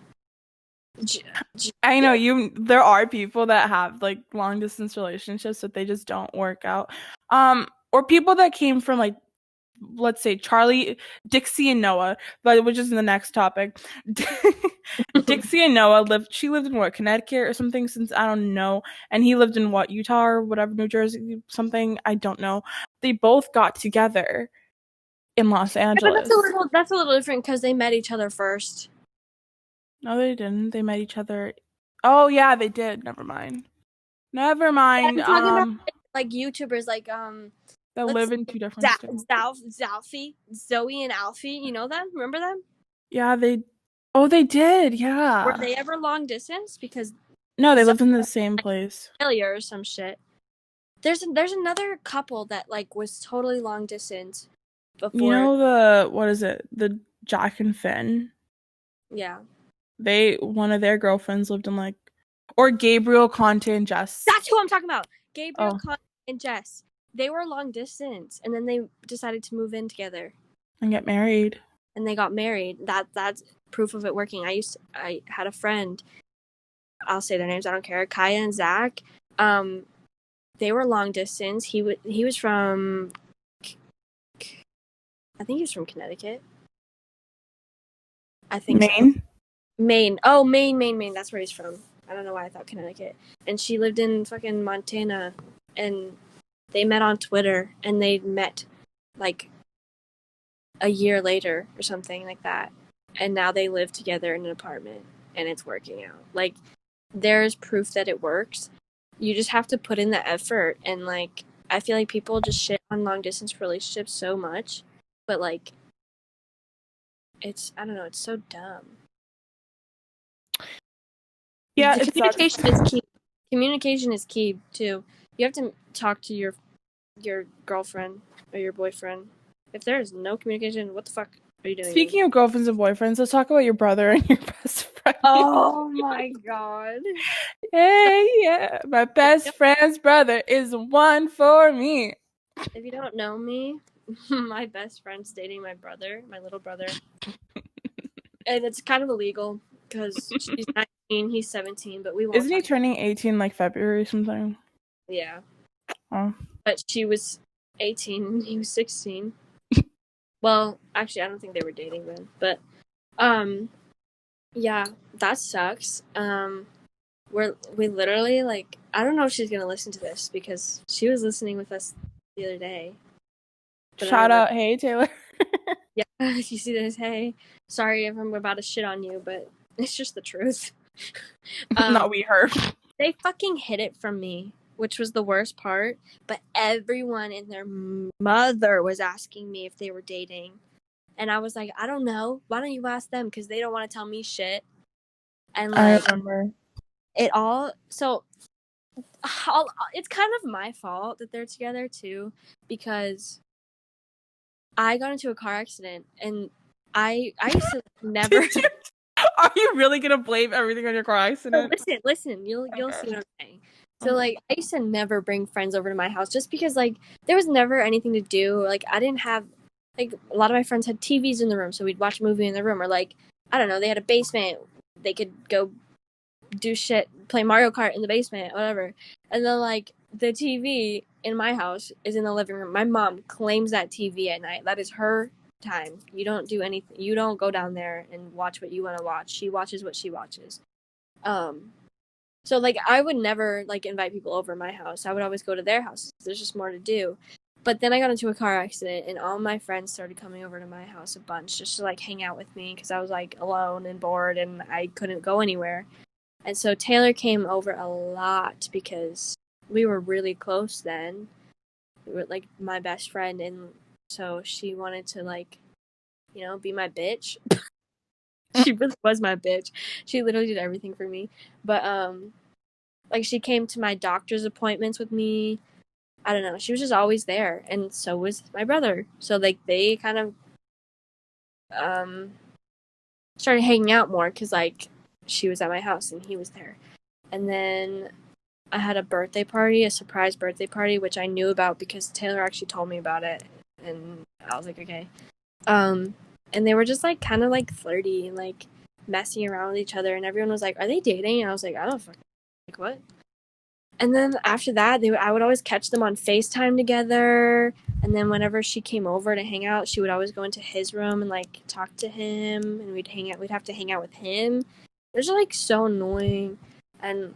A: I know there are people that have like long distance relationships that they just don't work out. Or people that came from like, let's say Dixie and Noah, but which is the next topic. Dixie and Noah she lived in what, Connecticut or something, since I don't know, and he lived in what, Utah or whatever, New Jersey, something, I don't know. They both got together in Los Angeles.
B: Yeah, but that's a little different because they met each other first.
A: No, they didn't. They met each other. Oh yeah, they did. Never mind.
B: Yeah, I'm talking about like YouTubers, like
A: that live in two different states.
B: Zoe and Alfie. You know them? Remember them?
A: Yeah, they did. Yeah.
B: Were they ever long distance? Because
A: no, they lived in the same place.
B: Failure or some shit. There's another couple that like was totally long distance before.
A: You know what is it? The Jack and Finn.
B: Yeah.
A: One of their girlfriends lived in like, or Gabriel, Conte, and Jess.
B: That's who I'm talking about. Gabriel, Conte, and Jess. They were long distance, and then they decided to move in together
A: and get married.
B: And they got married. That's proof of it working. I had a friend. I'll say their names. I don't care. Kaya and Zach. They were long distance. He was from. I think he was from Connecticut. I think
A: Maine.
B: So. Maine. Oh, Maine. That's where he's from. I don't know why I thought Connecticut. And she lived in fucking Montana. And they met on Twitter. And they met, like, a year later or something like that. And now they live together in an apartment. And it's working out. Like, there's proof that it works. You just have to put in the effort. And, like, I feel like people just shit on long-distance relationships so much. But, like, I don't know, it's so dumb.
A: Yeah,
B: communication is key. Communication is key too. You have to talk to your girlfriend or your boyfriend. If there is no communication, what the fuck are you doing?
A: Speaking of girlfriends and boyfriends, let's talk about your brother and your best friend.
B: Oh my god.
A: Hey, yeah. My best friend's brother is one for me.
B: If you don't know me, my best friend's dating my brother, my little brother. And it's kind of illegal because she's 19, he's 17, but we won't.
A: Isn't he turning 18 like February or something?
B: Yeah.
A: Oh.
B: But she was 18 and he was 16. Well, actually, I don't think they were dating then. But, yeah, that sucks. We literally, like, I don't know if she's going to listen to this because she was listening with us the other day. But
A: shout out, hey, Taylor.
B: Yeah, if you see this, hey. Sorry if I'm about to shit on you, but it's just the truth.
A: Not we heard.
B: They fucking hid it from me, which was the worst part. But everyone and their mother was asking me if they were dating. And I was like, I don't know. Why don't you ask them? Because they don't want to tell me shit. And like,
A: I remember.
B: It all... So, it's kind of my fault that they're together, too. Because I got into a car accident. And I used to never...
A: Are you really gonna blame everything on your car accident?
B: So listen. You'll see what I'm saying. So, like, I used to never bring friends over to my house just because, like, there was never anything to do. Like, I didn't have, like, a lot of my friends had TVs in the room, so we'd watch a movie in the room. Or, like, I don't know, they had a basement. They could go do shit, play Mario Kart in the basement, whatever. And then, like, the TV in my house is in the living room. My mom claims that TV at night. That is her time. You don't do anything. You don't go down there and watch what you want to watch. She watches what she watches. So like I would never like invite people over my house. I would always go to their houses. There's just more to do. But then I got into a car accident and all my friends started coming over to my house a bunch just to like hang out with me because I was like alone and bored and I couldn't go anywhere. And so Taylor came over a lot because we were really close then. We were like my best friend, and so she wanted to like, you know, be my bitch. She really was my bitch. She literally did everything for me. But like she came to my doctor's appointments with me. I don't know. She was just always there, and so was my brother. So like they kind of started hanging out more because like she was at my house and he was there. And then I had a birthday party, a surprise birthday party, which I knew about because Taylor actually told me about it, and I was like, okay. And they were just like kind of like flirty and like messing around with each other, and everyone was like, "Are they dating?" And I was like, "I don't fucking like what." And then after that, I would always catch them on FaceTime together. And then whenever she came over to hang out, she would always go into his room and like talk to him, and we'd hang out. We'd have to hang out with him. It was like so annoying, and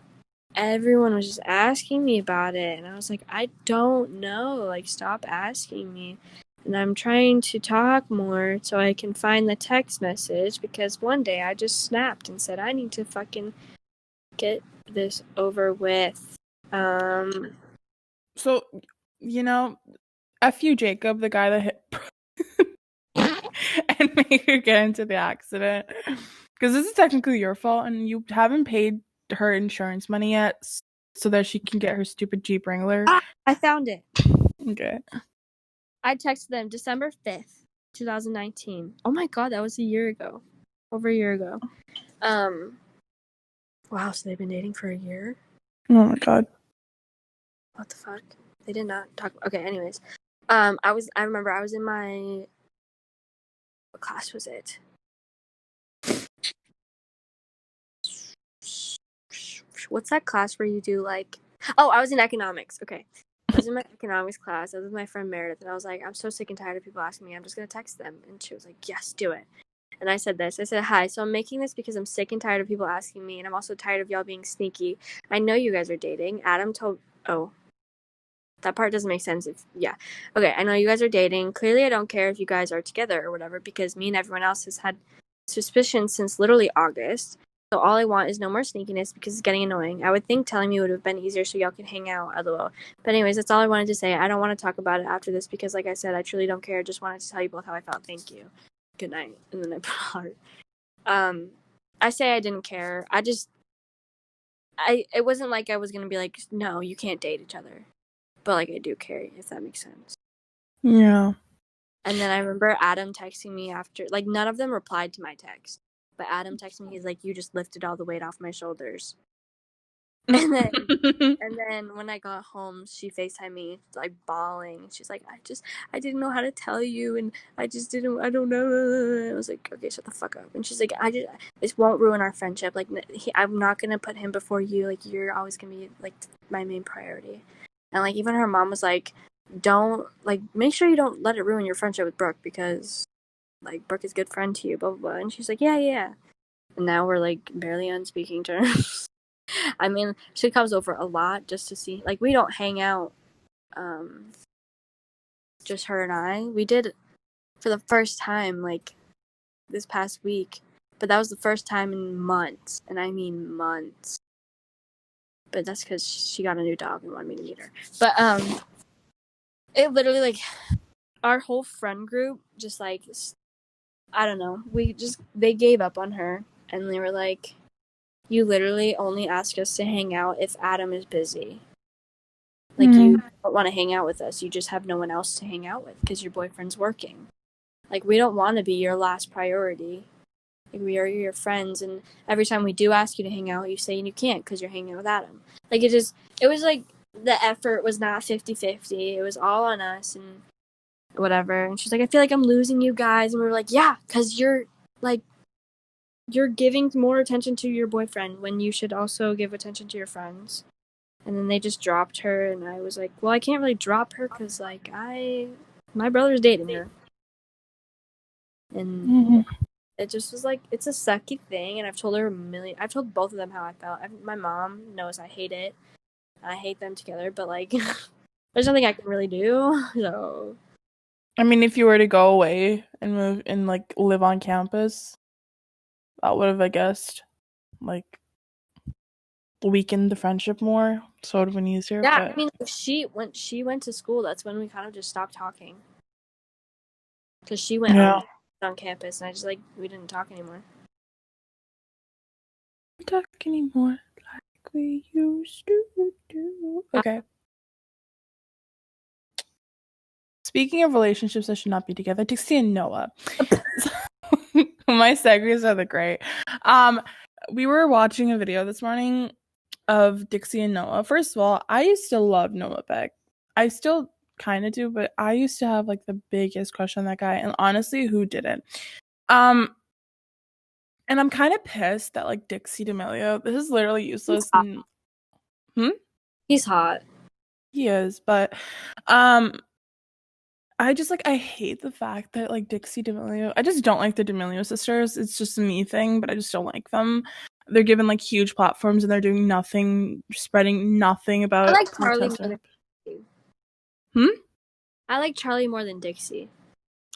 B: everyone was just asking me about it, and I was like, I don't know. Like, stop asking me. And I'm trying to talk more so I can find the text message because one day I just snapped and said I need to fucking get this over with.
A: So, you know, F you, Jacob, the guy that hit and made her get into the accident. Because this is technically your fault, and you haven't paid her insurance money yet, so that she can get her stupid Jeep Wrangler.
B: I found it.
A: Okay.
B: I texted them December 5th, 2019. Oh my god, that was a year ago. Over a year ago. Wow, so they've been dating for a year?
A: Oh my god.
B: What the fuck? They did not talk. Okay, anyways. I remember I was in my, what class was it? What's that class where you do like, oh, I was in economics. Okay. I was in my economics class. I was with my friend Meredith, and I was like, I'm so sick and tired of people asking me. I'm just going to text them. And she was like, yes, do it. And I said this. I said, hi, so I'm making this because I'm sick and tired of people asking me, and I'm also tired of y'all being sneaky. I know you guys are dating. Adam told, oh, that part doesn't make sense. Yeah. Okay, I know you guys are dating. Clearly, I don't care if you guys are together or whatever, because me and everyone else has had suspicions since literally August. So all I want is no more sneakiness because it's getting annoying. I would think telling me would have been easier so y'all could hang out, lol. But anyways, that's all I wanted to say. I don't want to talk about it after this because, like I said, I truly don't care. Just wanted to tell you both how I felt. Thank you. Good night. And then I put a heart. I say I didn't care. It wasn't like I was going to be like, no, you can't date each other. But, like, I do care, if that makes sense.
A: Yeah.
B: And then I remember Adam texting me after, like, none of them replied to my text. But Adam texted me, he's like, you just lifted all the weight off my shoulders. And then when I got home, she FaceTimed me, like, bawling. She's like, I didn't know how to tell you, and I don't know. I was like, okay, shut the fuck up. And she's like, this won't ruin our friendship. Like, I'm not going to put him before you. Like, you're always going to be, like, my main priority. And, like, even her mom was like, make sure you don't let it ruin your friendship with Brooke because, like, Brooke is a good friend to you, blah, blah, blah. And she's like, yeah. And now we're, like, barely on speaking terms. I mean, she comes over a lot just to see. Like, we don't hang out, just her and I. We did for the first time, like, this past week. But that was the first time in months. And I mean months. But that's because she got a new dog and wanted me to meet her. But, it literally, like, our whole friend group just, like, I don't know. They gave up on her. And they were like, you literally only ask us to hang out if Adam is busy. Like, you don't want to hang out with us. You just have no one else to hang out with because your boyfriend's working. Like, we don't want to be your last priority. Like, we are your friends, and every time we do ask you to hang out, you say you can't because you're hanging out with Adam. Like, it was like the effort was not 50-50. It was all on us and whatever. And she's like, I feel like I'm losing you guys. And we were like, yeah, because you're giving more attention to your boyfriend when you should also give attention to your friends. And then they just dropped her, and I was like, well, I can't really drop her because, like, my brother's dating her. And it just was like, it's a sucky thing, and I've told both of them how I felt. My mom knows I hate it. I hate them together, but, like, there's nothing I can really do, so.
A: I mean, if you were to go away and move and, like, live on campus, that would have, I guessed, like, weakened the friendship more, so it would have been easier.
B: Yeah,
A: but...
B: I mean, when she went to school, that's when we kind of just stopped talking. Because she went home on campus, and I just, like, we didn't talk anymore.
A: Talk anymore like we used to do. Okay. Speaking of relationships that should not be together, Dixie and Noah. My segues are the great. We were watching a video this morning of Dixie and Noah. First of all, I used to love Noah Beck. I still kind of do, but I used to have, like, the biggest crush on that guy, and honestly, who didn't? And I'm kind of pissed that, like, Dixie D'Amelio, this is literally useless.
B: He's hot.
A: He is, but I just, like, I hate the fact that, like, Dixie D'Amelio, I just don't like the D'Amelio sisters. It's just a me thing, but I just don't like them. They're given, like, huge platforms, and they're doing nothing, spreading nothing about
B: I like Charlie more than
A: Dixie.
B: I like Charlie more than Dixie.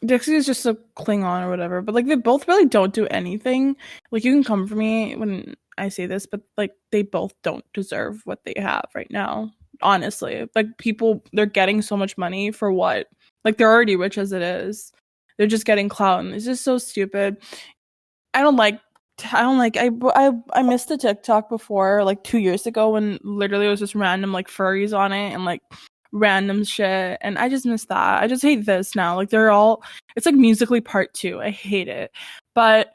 A: Dixie is just a Klingon or whatever, but, like, they both really don't do anything. Like, you can come for me when I say this, but, like, they both don't deserve what they have right now. Honestly, like, people, they're getting so much money for what? Like, they're already rich as it is. They're just getting clout, and it's just so stupid. I missed the TikTok before, like, 2 years ago, when literally it was just random, like, furries on it and, like, random shit, and I just missed that. I just hate this now. Like, it's like Musically Part 2. I hate it. But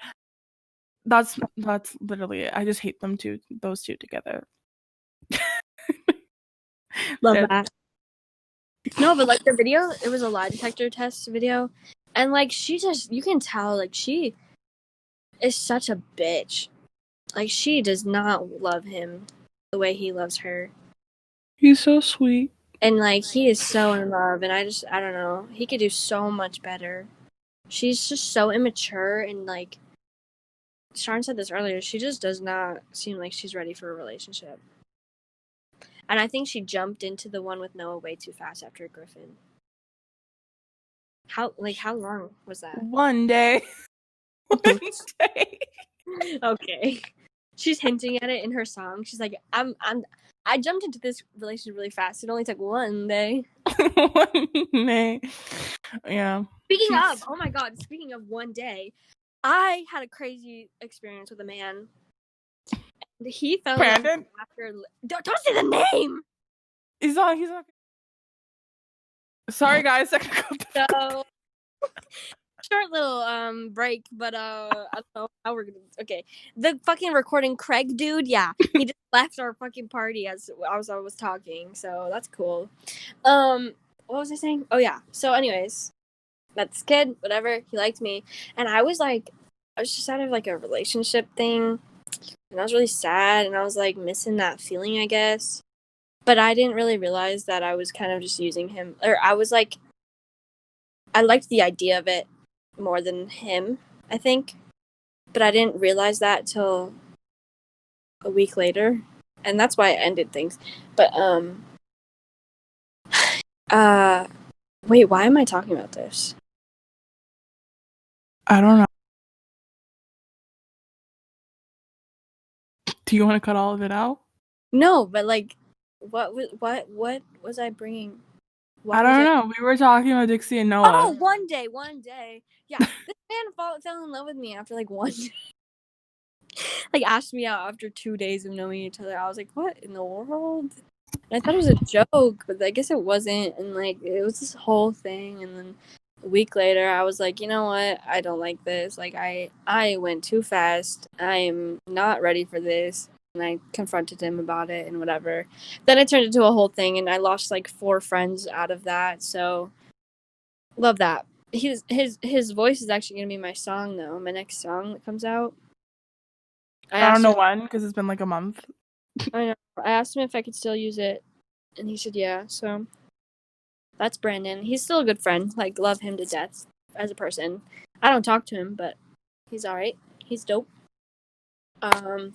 A: that's literally it. I just hate those two together.
B: Love that. No, but, like, the video, it was a lie detector test video, and, like, you can tell, like, she is such a bitch. Like, she does not love him the way he loves her.
A: He's so sweet.
B: And, like, he is so in love, and I don't know. He could do so much better. She's just so immature, and, like, Sharn said this earlier, she just does not seem like she's ready for a relationship. And I think she jumped into the one with Noah way too fast after Griffin. How long was that?
A: One day.
B: Okay. She's hinting at it in her song. She's like, I jumped into this relationship really fast. It only took one day.
A: One day. Yeah.
B: Speaking of one day, I had a crazy experience with a man. He fell in love after. Don't say the name.
A: He's not. Sorry, guys.
B: So, short little break, but I don't know how we're gonna. Okay, the fucking recording Craig dude. Yeah, he just left our fucking party as I was talking. So that's cool. What was I saying? Oh yeah. So anyways, that's kid. Whatever. He liked me, and I was just out of, like, a relationship thing. And I was really sad, and I was, like, missing that feeling, I guess. But I didn't really realize that I was kind of just using him. Or I was, like, I liked the idea of it more than him, I think. But I didn't realize that till a week later. And that's why I ended things. But, wait, why am I talking about this?
A: I don't know. Do you want to cut all of it out?
B: No, but, like, what was I bringing?
A: I don't know. We were talking about Dixie and Noah.
B: Oh, one day. Yeah, this man fell in love with me after, like, one day. Like, asked me out after 2 days of knowing each other. I was like, what in the world? And I thought it was a joke, but I guess it wasn't. And, like, it was this whole thing. And then a week later, I was like, you know what? I don't like this. Like, I went too fast. I am not ready for this. And I confronted him about it and whatever. Then it turned into a whole thing, and I lost, like, 4 friends out of that. So, love that. His voice is actually going to be my song, though. My next song that comes out.
A: I don't know when, because it's been, like, a month.
B: I know. I asked him if I could still use it, and he said yeah. So that's Brandon. He's still a good friend. Like, love him to death as a person. I don't talk to him, but he's alright. He's dope. But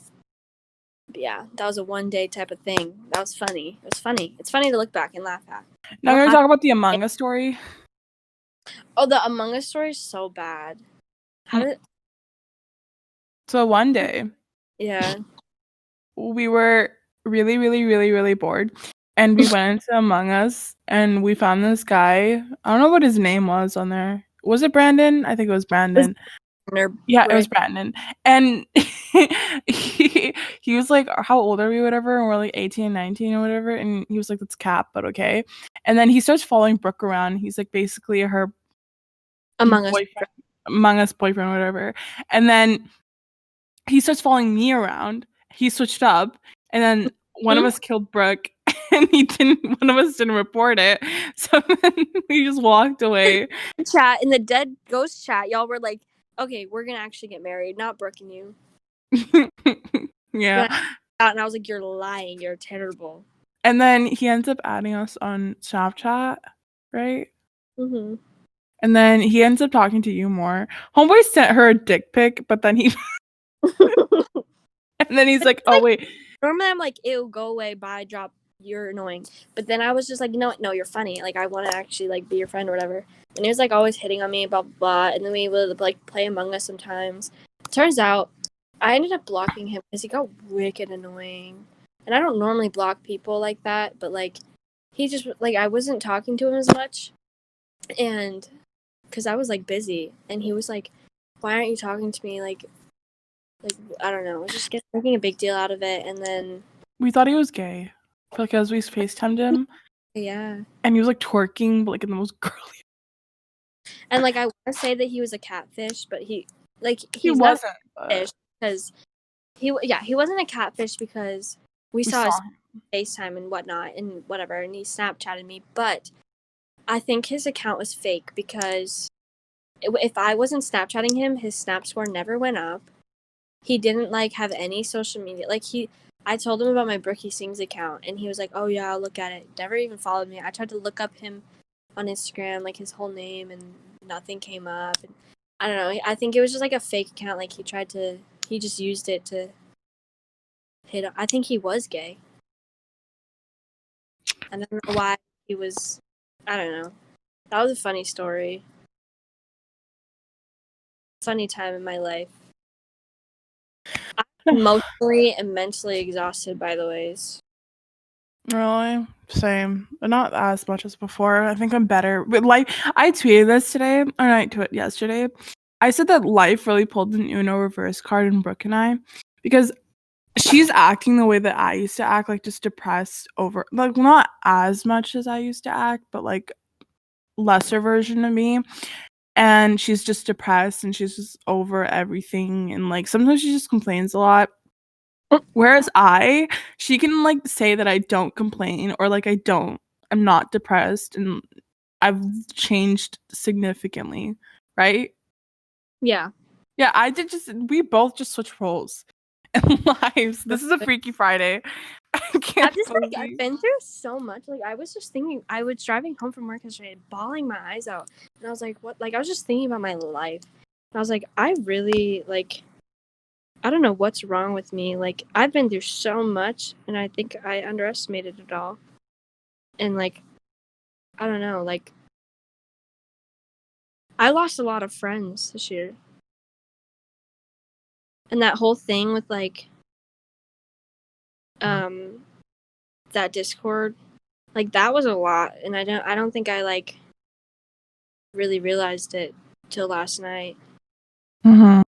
B: yeah, that was a one-day type of thing. That was funny. It was funny. It's funny to look back and laugh at.
A: Now we're gonna talk about the Among Us story.
B: Oh, the Among Us story is so bad. How did?
A: So one day,
B: Yeah.
A: we were really, really, really, really bored, and we went into Among Us, and we found this guy. I don't know what his name was on there. Was it Brandon? I think it was Brandon. Yeah, it was Brandon. And he was like, how old are we, whatever? And we're like 18, 19 or whatever. And he was like, that's cap, but okay. And then he starts following Brooke around. He's like basically her
B: Among
A: Us boyfriend, whatever. And then he starts following me around. He switched up. And then one of us killed Brooke. And one of us didn't report it. So then we just walked away.
B: Chat, in the dead ghost chat, y'all were like, okay, we're gonna actually get married, not Brooke and you.
A: Yeah.
B: And I was like, you're lying, you're terrible.
A: And then he ends up adding us on Snapchat, right?
B: Mm-hmm.
A: And then he ends up talking to you more. Homeboy sent her a dick pic, but then he and then he's like, oh wait.
B: Normally I'm like, ew, go away, bye, drop, you're annoying. But then I was just like, you know what, no, you're funny. Like, I want to actually like be your friend or whatever. And he was like always hitting on me, blah blah blah. And then we would like play Among Us sometimes. Turns out I ended up blocking him because he got wicked annoying. And I don't normally block people like that, but like he just like I wasn't talking to him as much, and because I was like busy, and he was like, why aren't you talking to me? Like I don't know, just making a big deal out of it. And then
A: we thought he was gay because we FaceTimed him.
B: Yeah.
A: And he was like twerking, but like in the most girly.
B: And like I want to say that he was a catfish, but he
A: wasn't
B: fish because he wasn't a catfish because we saw his FaceTime and whatnot and whatever, and he Snapchatted me. But I think his account was fake because if I wasn't Snapchatting him, his Snap score never went up. He didn't like have any social media. Like I told him about my Brookie Sings account, and he was like, "Oh yeah, I'll look at it." Never even followed me. I tried to look up him on Instagram, like his whole name, and nothing came up. And I don't know. I think it was just like a fake account. Like he just used it to hit. I think he was gay. I don't know why he was. I don't know. That was a funny story. Funny time in my life. I'm emotionally and mentally exhausted by the ways.
A: Really? Same. But not as much as before. I think I'm better. But like I tweeted this today, or I tweeted yesterday. I said that life really pulled an Uno reverse card in Brooke and I, because she's acting the way that I used to act, like just depressed over, like not as much as I used to act, but like lesser version of me. And she's just depressed and she's just over everything, and like sometimes she just complains a lot. Whereas she can like say that I don't complain, or like I'm not depressed, and I've changed significantly, right?
B: Yeah.
A: Yeah, we both just switched roles in lives. This is a Freaky Friday.
B: I've been through so much. Like I was just thinking, I was driving home from work yesterday, bawling my eyes out, and I was like, "What?" Like I was just thinking about my life, and I was like, I really like. I don't know what's wrong with me. Like I've been through so much, and I think I underestimated it all. And like, I don't know. Like, I lost a lot of friends this year, and that whole thing with like, that Discord, like that was a lot, and I don't think I like really realized it till last night.
A: Mm-hmm.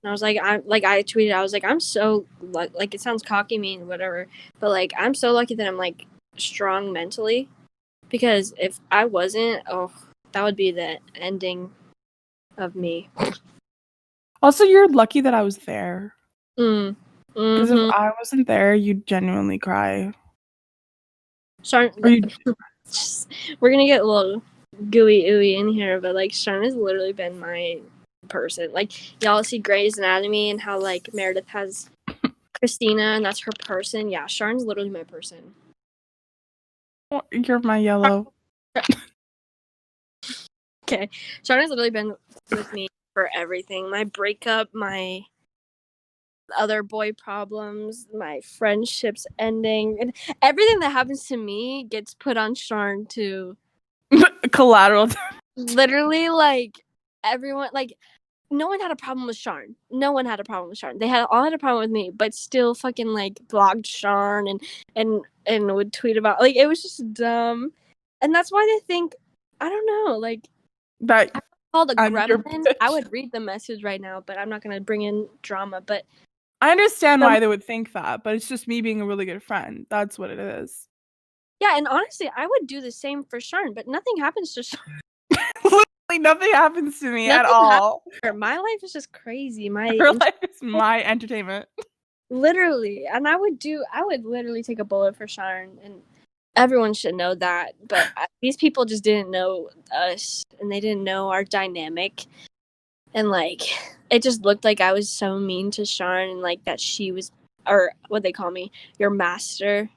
B: And I was like, I tweeted, I was like, I'm so like it sounds cocky, mean, whatever, but like I'm so lucky that I'm like strong mentally, because if I wasn't, that would be the ending of me.
A: Also, you're lucky that I was there.
B: Because
A: if I wasn't there, you'd genuinely cry.
B: We're gonna get a little gooey ooey in here, but like Sharn has literally been my person. Like y'all see Grey's Anatomy and how like Meredith has Christina, and that's her person. Yeah, Sharn's literally my person.
A: You're my yellow.
B: Okay, Sharn has literally been with me for everything. My breakup, my other boy problems, my friendships ending, and everything that happens to me gets put on Sharn too.
A: Collateral.
B: Literally, like, everyone, like, no one had a problem with Sharn. No one had a problem with Sharn. They all had a problem with me, but still fucking, like, blogged Sharn and would tweet about, like, it was just dumb. And that's why they think, I don't know, like,
A: that
B: called a gremlin. I would read the message right now, but I'm not going to bring in drama, but
A: I understand why they would think that, but it's just me being a really good friend. That's what it is.
B: Yeah, and honestly, I would do the same for Sharn, but nothing happens to Sharn.
A: Literally nothing happens to me at all.
B: My life is just crazy.
A: Her life is my entertainment.
B: Literally. And I would literally take a bullet for Sharn, and everyone should know that. But these people just didn't know us, and they didn't know our dynamic. And, like, it just looked like I was so mean to Sharn, and, like, that she was, or what they call me, your master.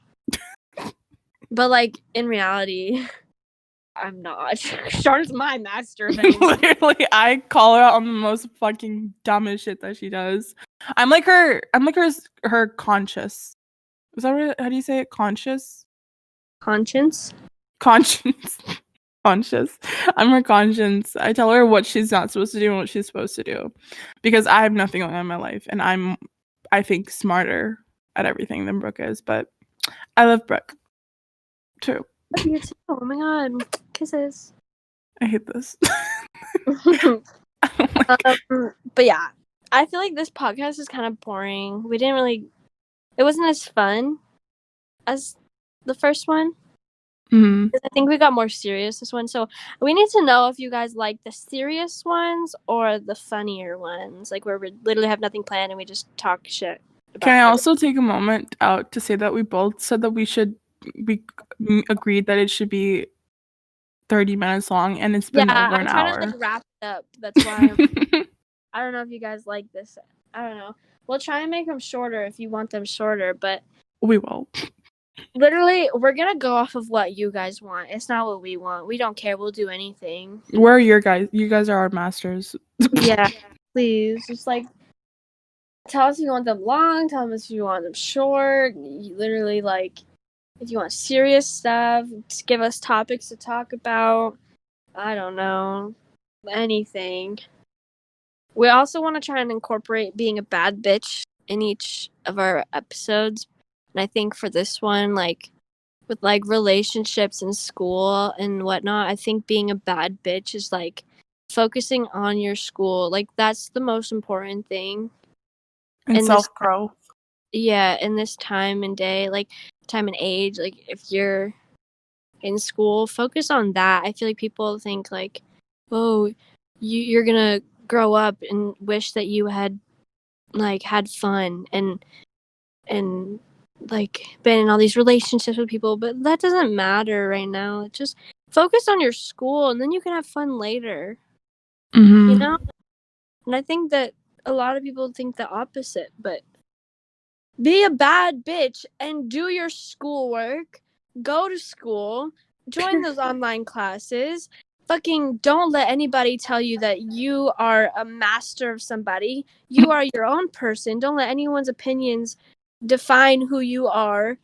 B: But, like, in reality, I'm not. Sharn's my master.
A: Literally, I call her out on the most fucking dumbest shit that she does. I'm like her conscious. Is that what, how do you say it? Conscious?
B: Conscience?
A: Conscience. Conscious. I'm her conscience. I tell her what she's not supposed to do and what she's supposed to do. Because I have nothing going on in my life, and I'm, I think, smarter at everything than Brooke is, but I love Brooke. True.
B: You too. Oh my god. Kisses.
A: I hate this.
B: But yeah, I feel like this podcast is kind of boring. It wasn't as fun as the first one.
A: Mm-hmm.
B: I think we got more serious this one. So we need to know if you guys like the serious ones or the funnier ones, like where we literally have nothing planned and we just talk shit.
A: Can I also take a moment out to say that we both said that we agreed that it should be 30 minutes long, and it's been over an hour.
B: To, like, wrap it up. That's why I don't know if you guys like this. I don't know. We'll try and make them shorter if you want them shorter, but
A: we will.
B: Literally, we're gonna go off of what you guys want. It's not what we want. We don't care. We'll do anything.
A: We're your guys. You guys are our masters.
B: Yeah, please. Just, like, tell us if you want them long. Tell us if you want them short. Literally, like, if you want serious stuff, just give us topics to talk about. I don't know. Anything. We also want to try and incorporate being a bad bitch in each of our episodes. And I think for this one, like, with, like, relationships in school and whatnot, I think being a bad bitch is, like, focusing on your school. Like, that's the most important thing.
A: And self-growth.
B: Yeah, in this time and day, like, time and age, like, if you're in school, focus on that. I feel like people think, like, oh, you're gonna grow up and wish that you had, like, had fun and like, been in all these relationships with people, but that doesn't matter right now. Just focus on your school, and then you can have fun later.
A: Mm-hmm.
B: You know? And I think that a lot of people think the opposite, but be a bad bitch and do your schoolwork. Go to school. Join those online classes. Fucking don't let anybody tell you that you are a master of somebody. You are your own person. Don't let anyone's opinions define who you are.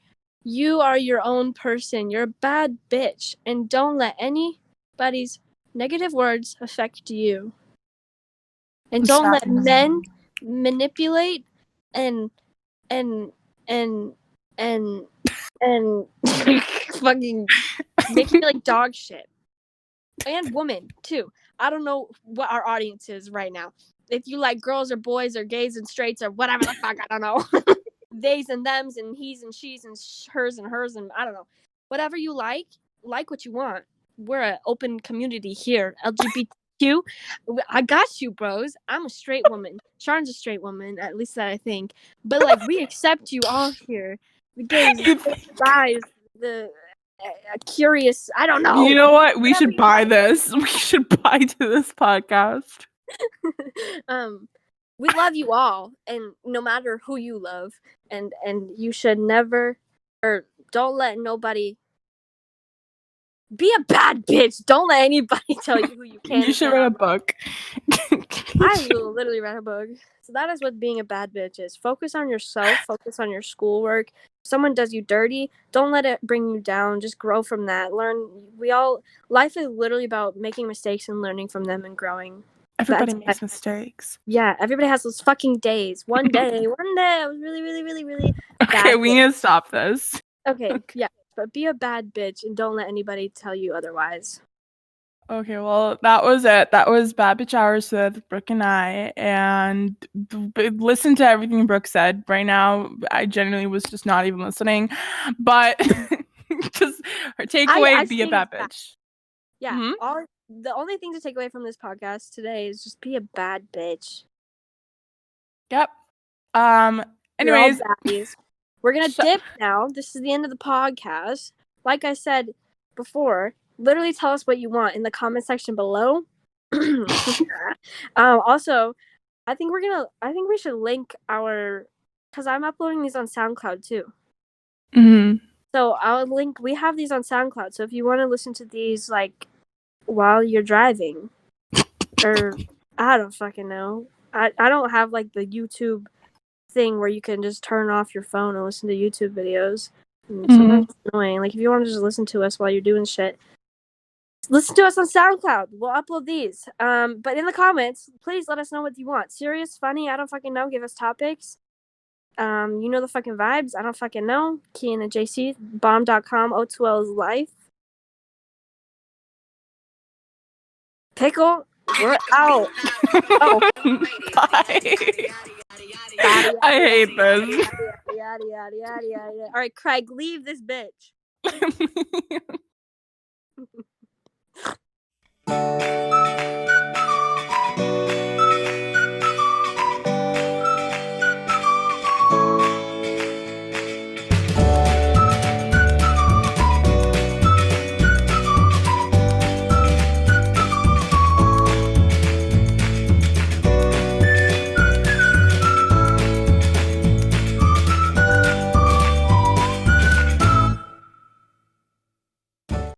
B: You are your own person. You're a bad bitch. And don't let anybody's negative words affect you. And don't let men manipulate and fucking make you like dog shit. And women too. I don't know what our audience is right now. If you like girls or boys or gays and straights or whatever the fuck, I don't know. Theys and thems and he's and she's and hers and I don't know. Whatever you like what you want. We're an open community here. LGBTQ. I got you, bros. I'm a straight woman. Sharn's a straight woman, at least that I think. But, like, we accept you all here. The gays, the guys, the curious. I don't know.
A: You know what? We should buy this. We should buy to this podcast.
B: we love you all, and no matter who you love, and you should never, or don't let nobody be a bad bitch. Don't let anybody tell you who you can.
A: You should write a book.
B: I will literally write a book. So that is what being a bad bitch is. Focus on yourself. Focus on your schoolwork. If someone does you dirty, don't let it bring you down. Just grow from that. Learn. Life is literally about making mistakes and learning from them and growing.
A: Everybody makes mistakes.
B: Yeah, everybody has those fucking days. One day I was really, really, really, really bad.
A: Okay, we need to stop this.
B: Okay, yeah. But be a bad bitch and don't let anybody tell you otherwise.
A: Okay, well, that was it. That was Bad Bitch Hours with Brooke and I. And listen to everything Brooke said. Right now, I genuinely was just not even listening. But just her takeaway, be a bad bitch.
B: Yeah. Mm-hmm. The only thing to take away from this podcast today is just be a bad bitch.
A: Yep. Anyways,
B: we're gonna dip now. This is the end of the podcast. Like I said before, literally tell us what you want in the comment section below. Also, I think we should link because I'm uploading these on SoundCloud too.
A: Mm-hmm.
B: So we have these on SoundCloud. So if you want to listen to these like while you're driving, or I don't fucking know. I don't have like the YouTube thing where you can just turn off your phone and listen to YouTube videos. Sometimes it's annoying. Like if you want to just listen to us while you're doing shit, listen to us on SoundCloud. We'll upload these. But in the comments, please let us know what you want. Serious, funny, I don't fucking know. Give us topics. You know the fucking vibes. I don't fucking know. Kian and JC, bomb.com, O2L is life. Pickle, we're out. Oh.
A: Bye. I hate this.
B: All right, Craig, leave this bitch.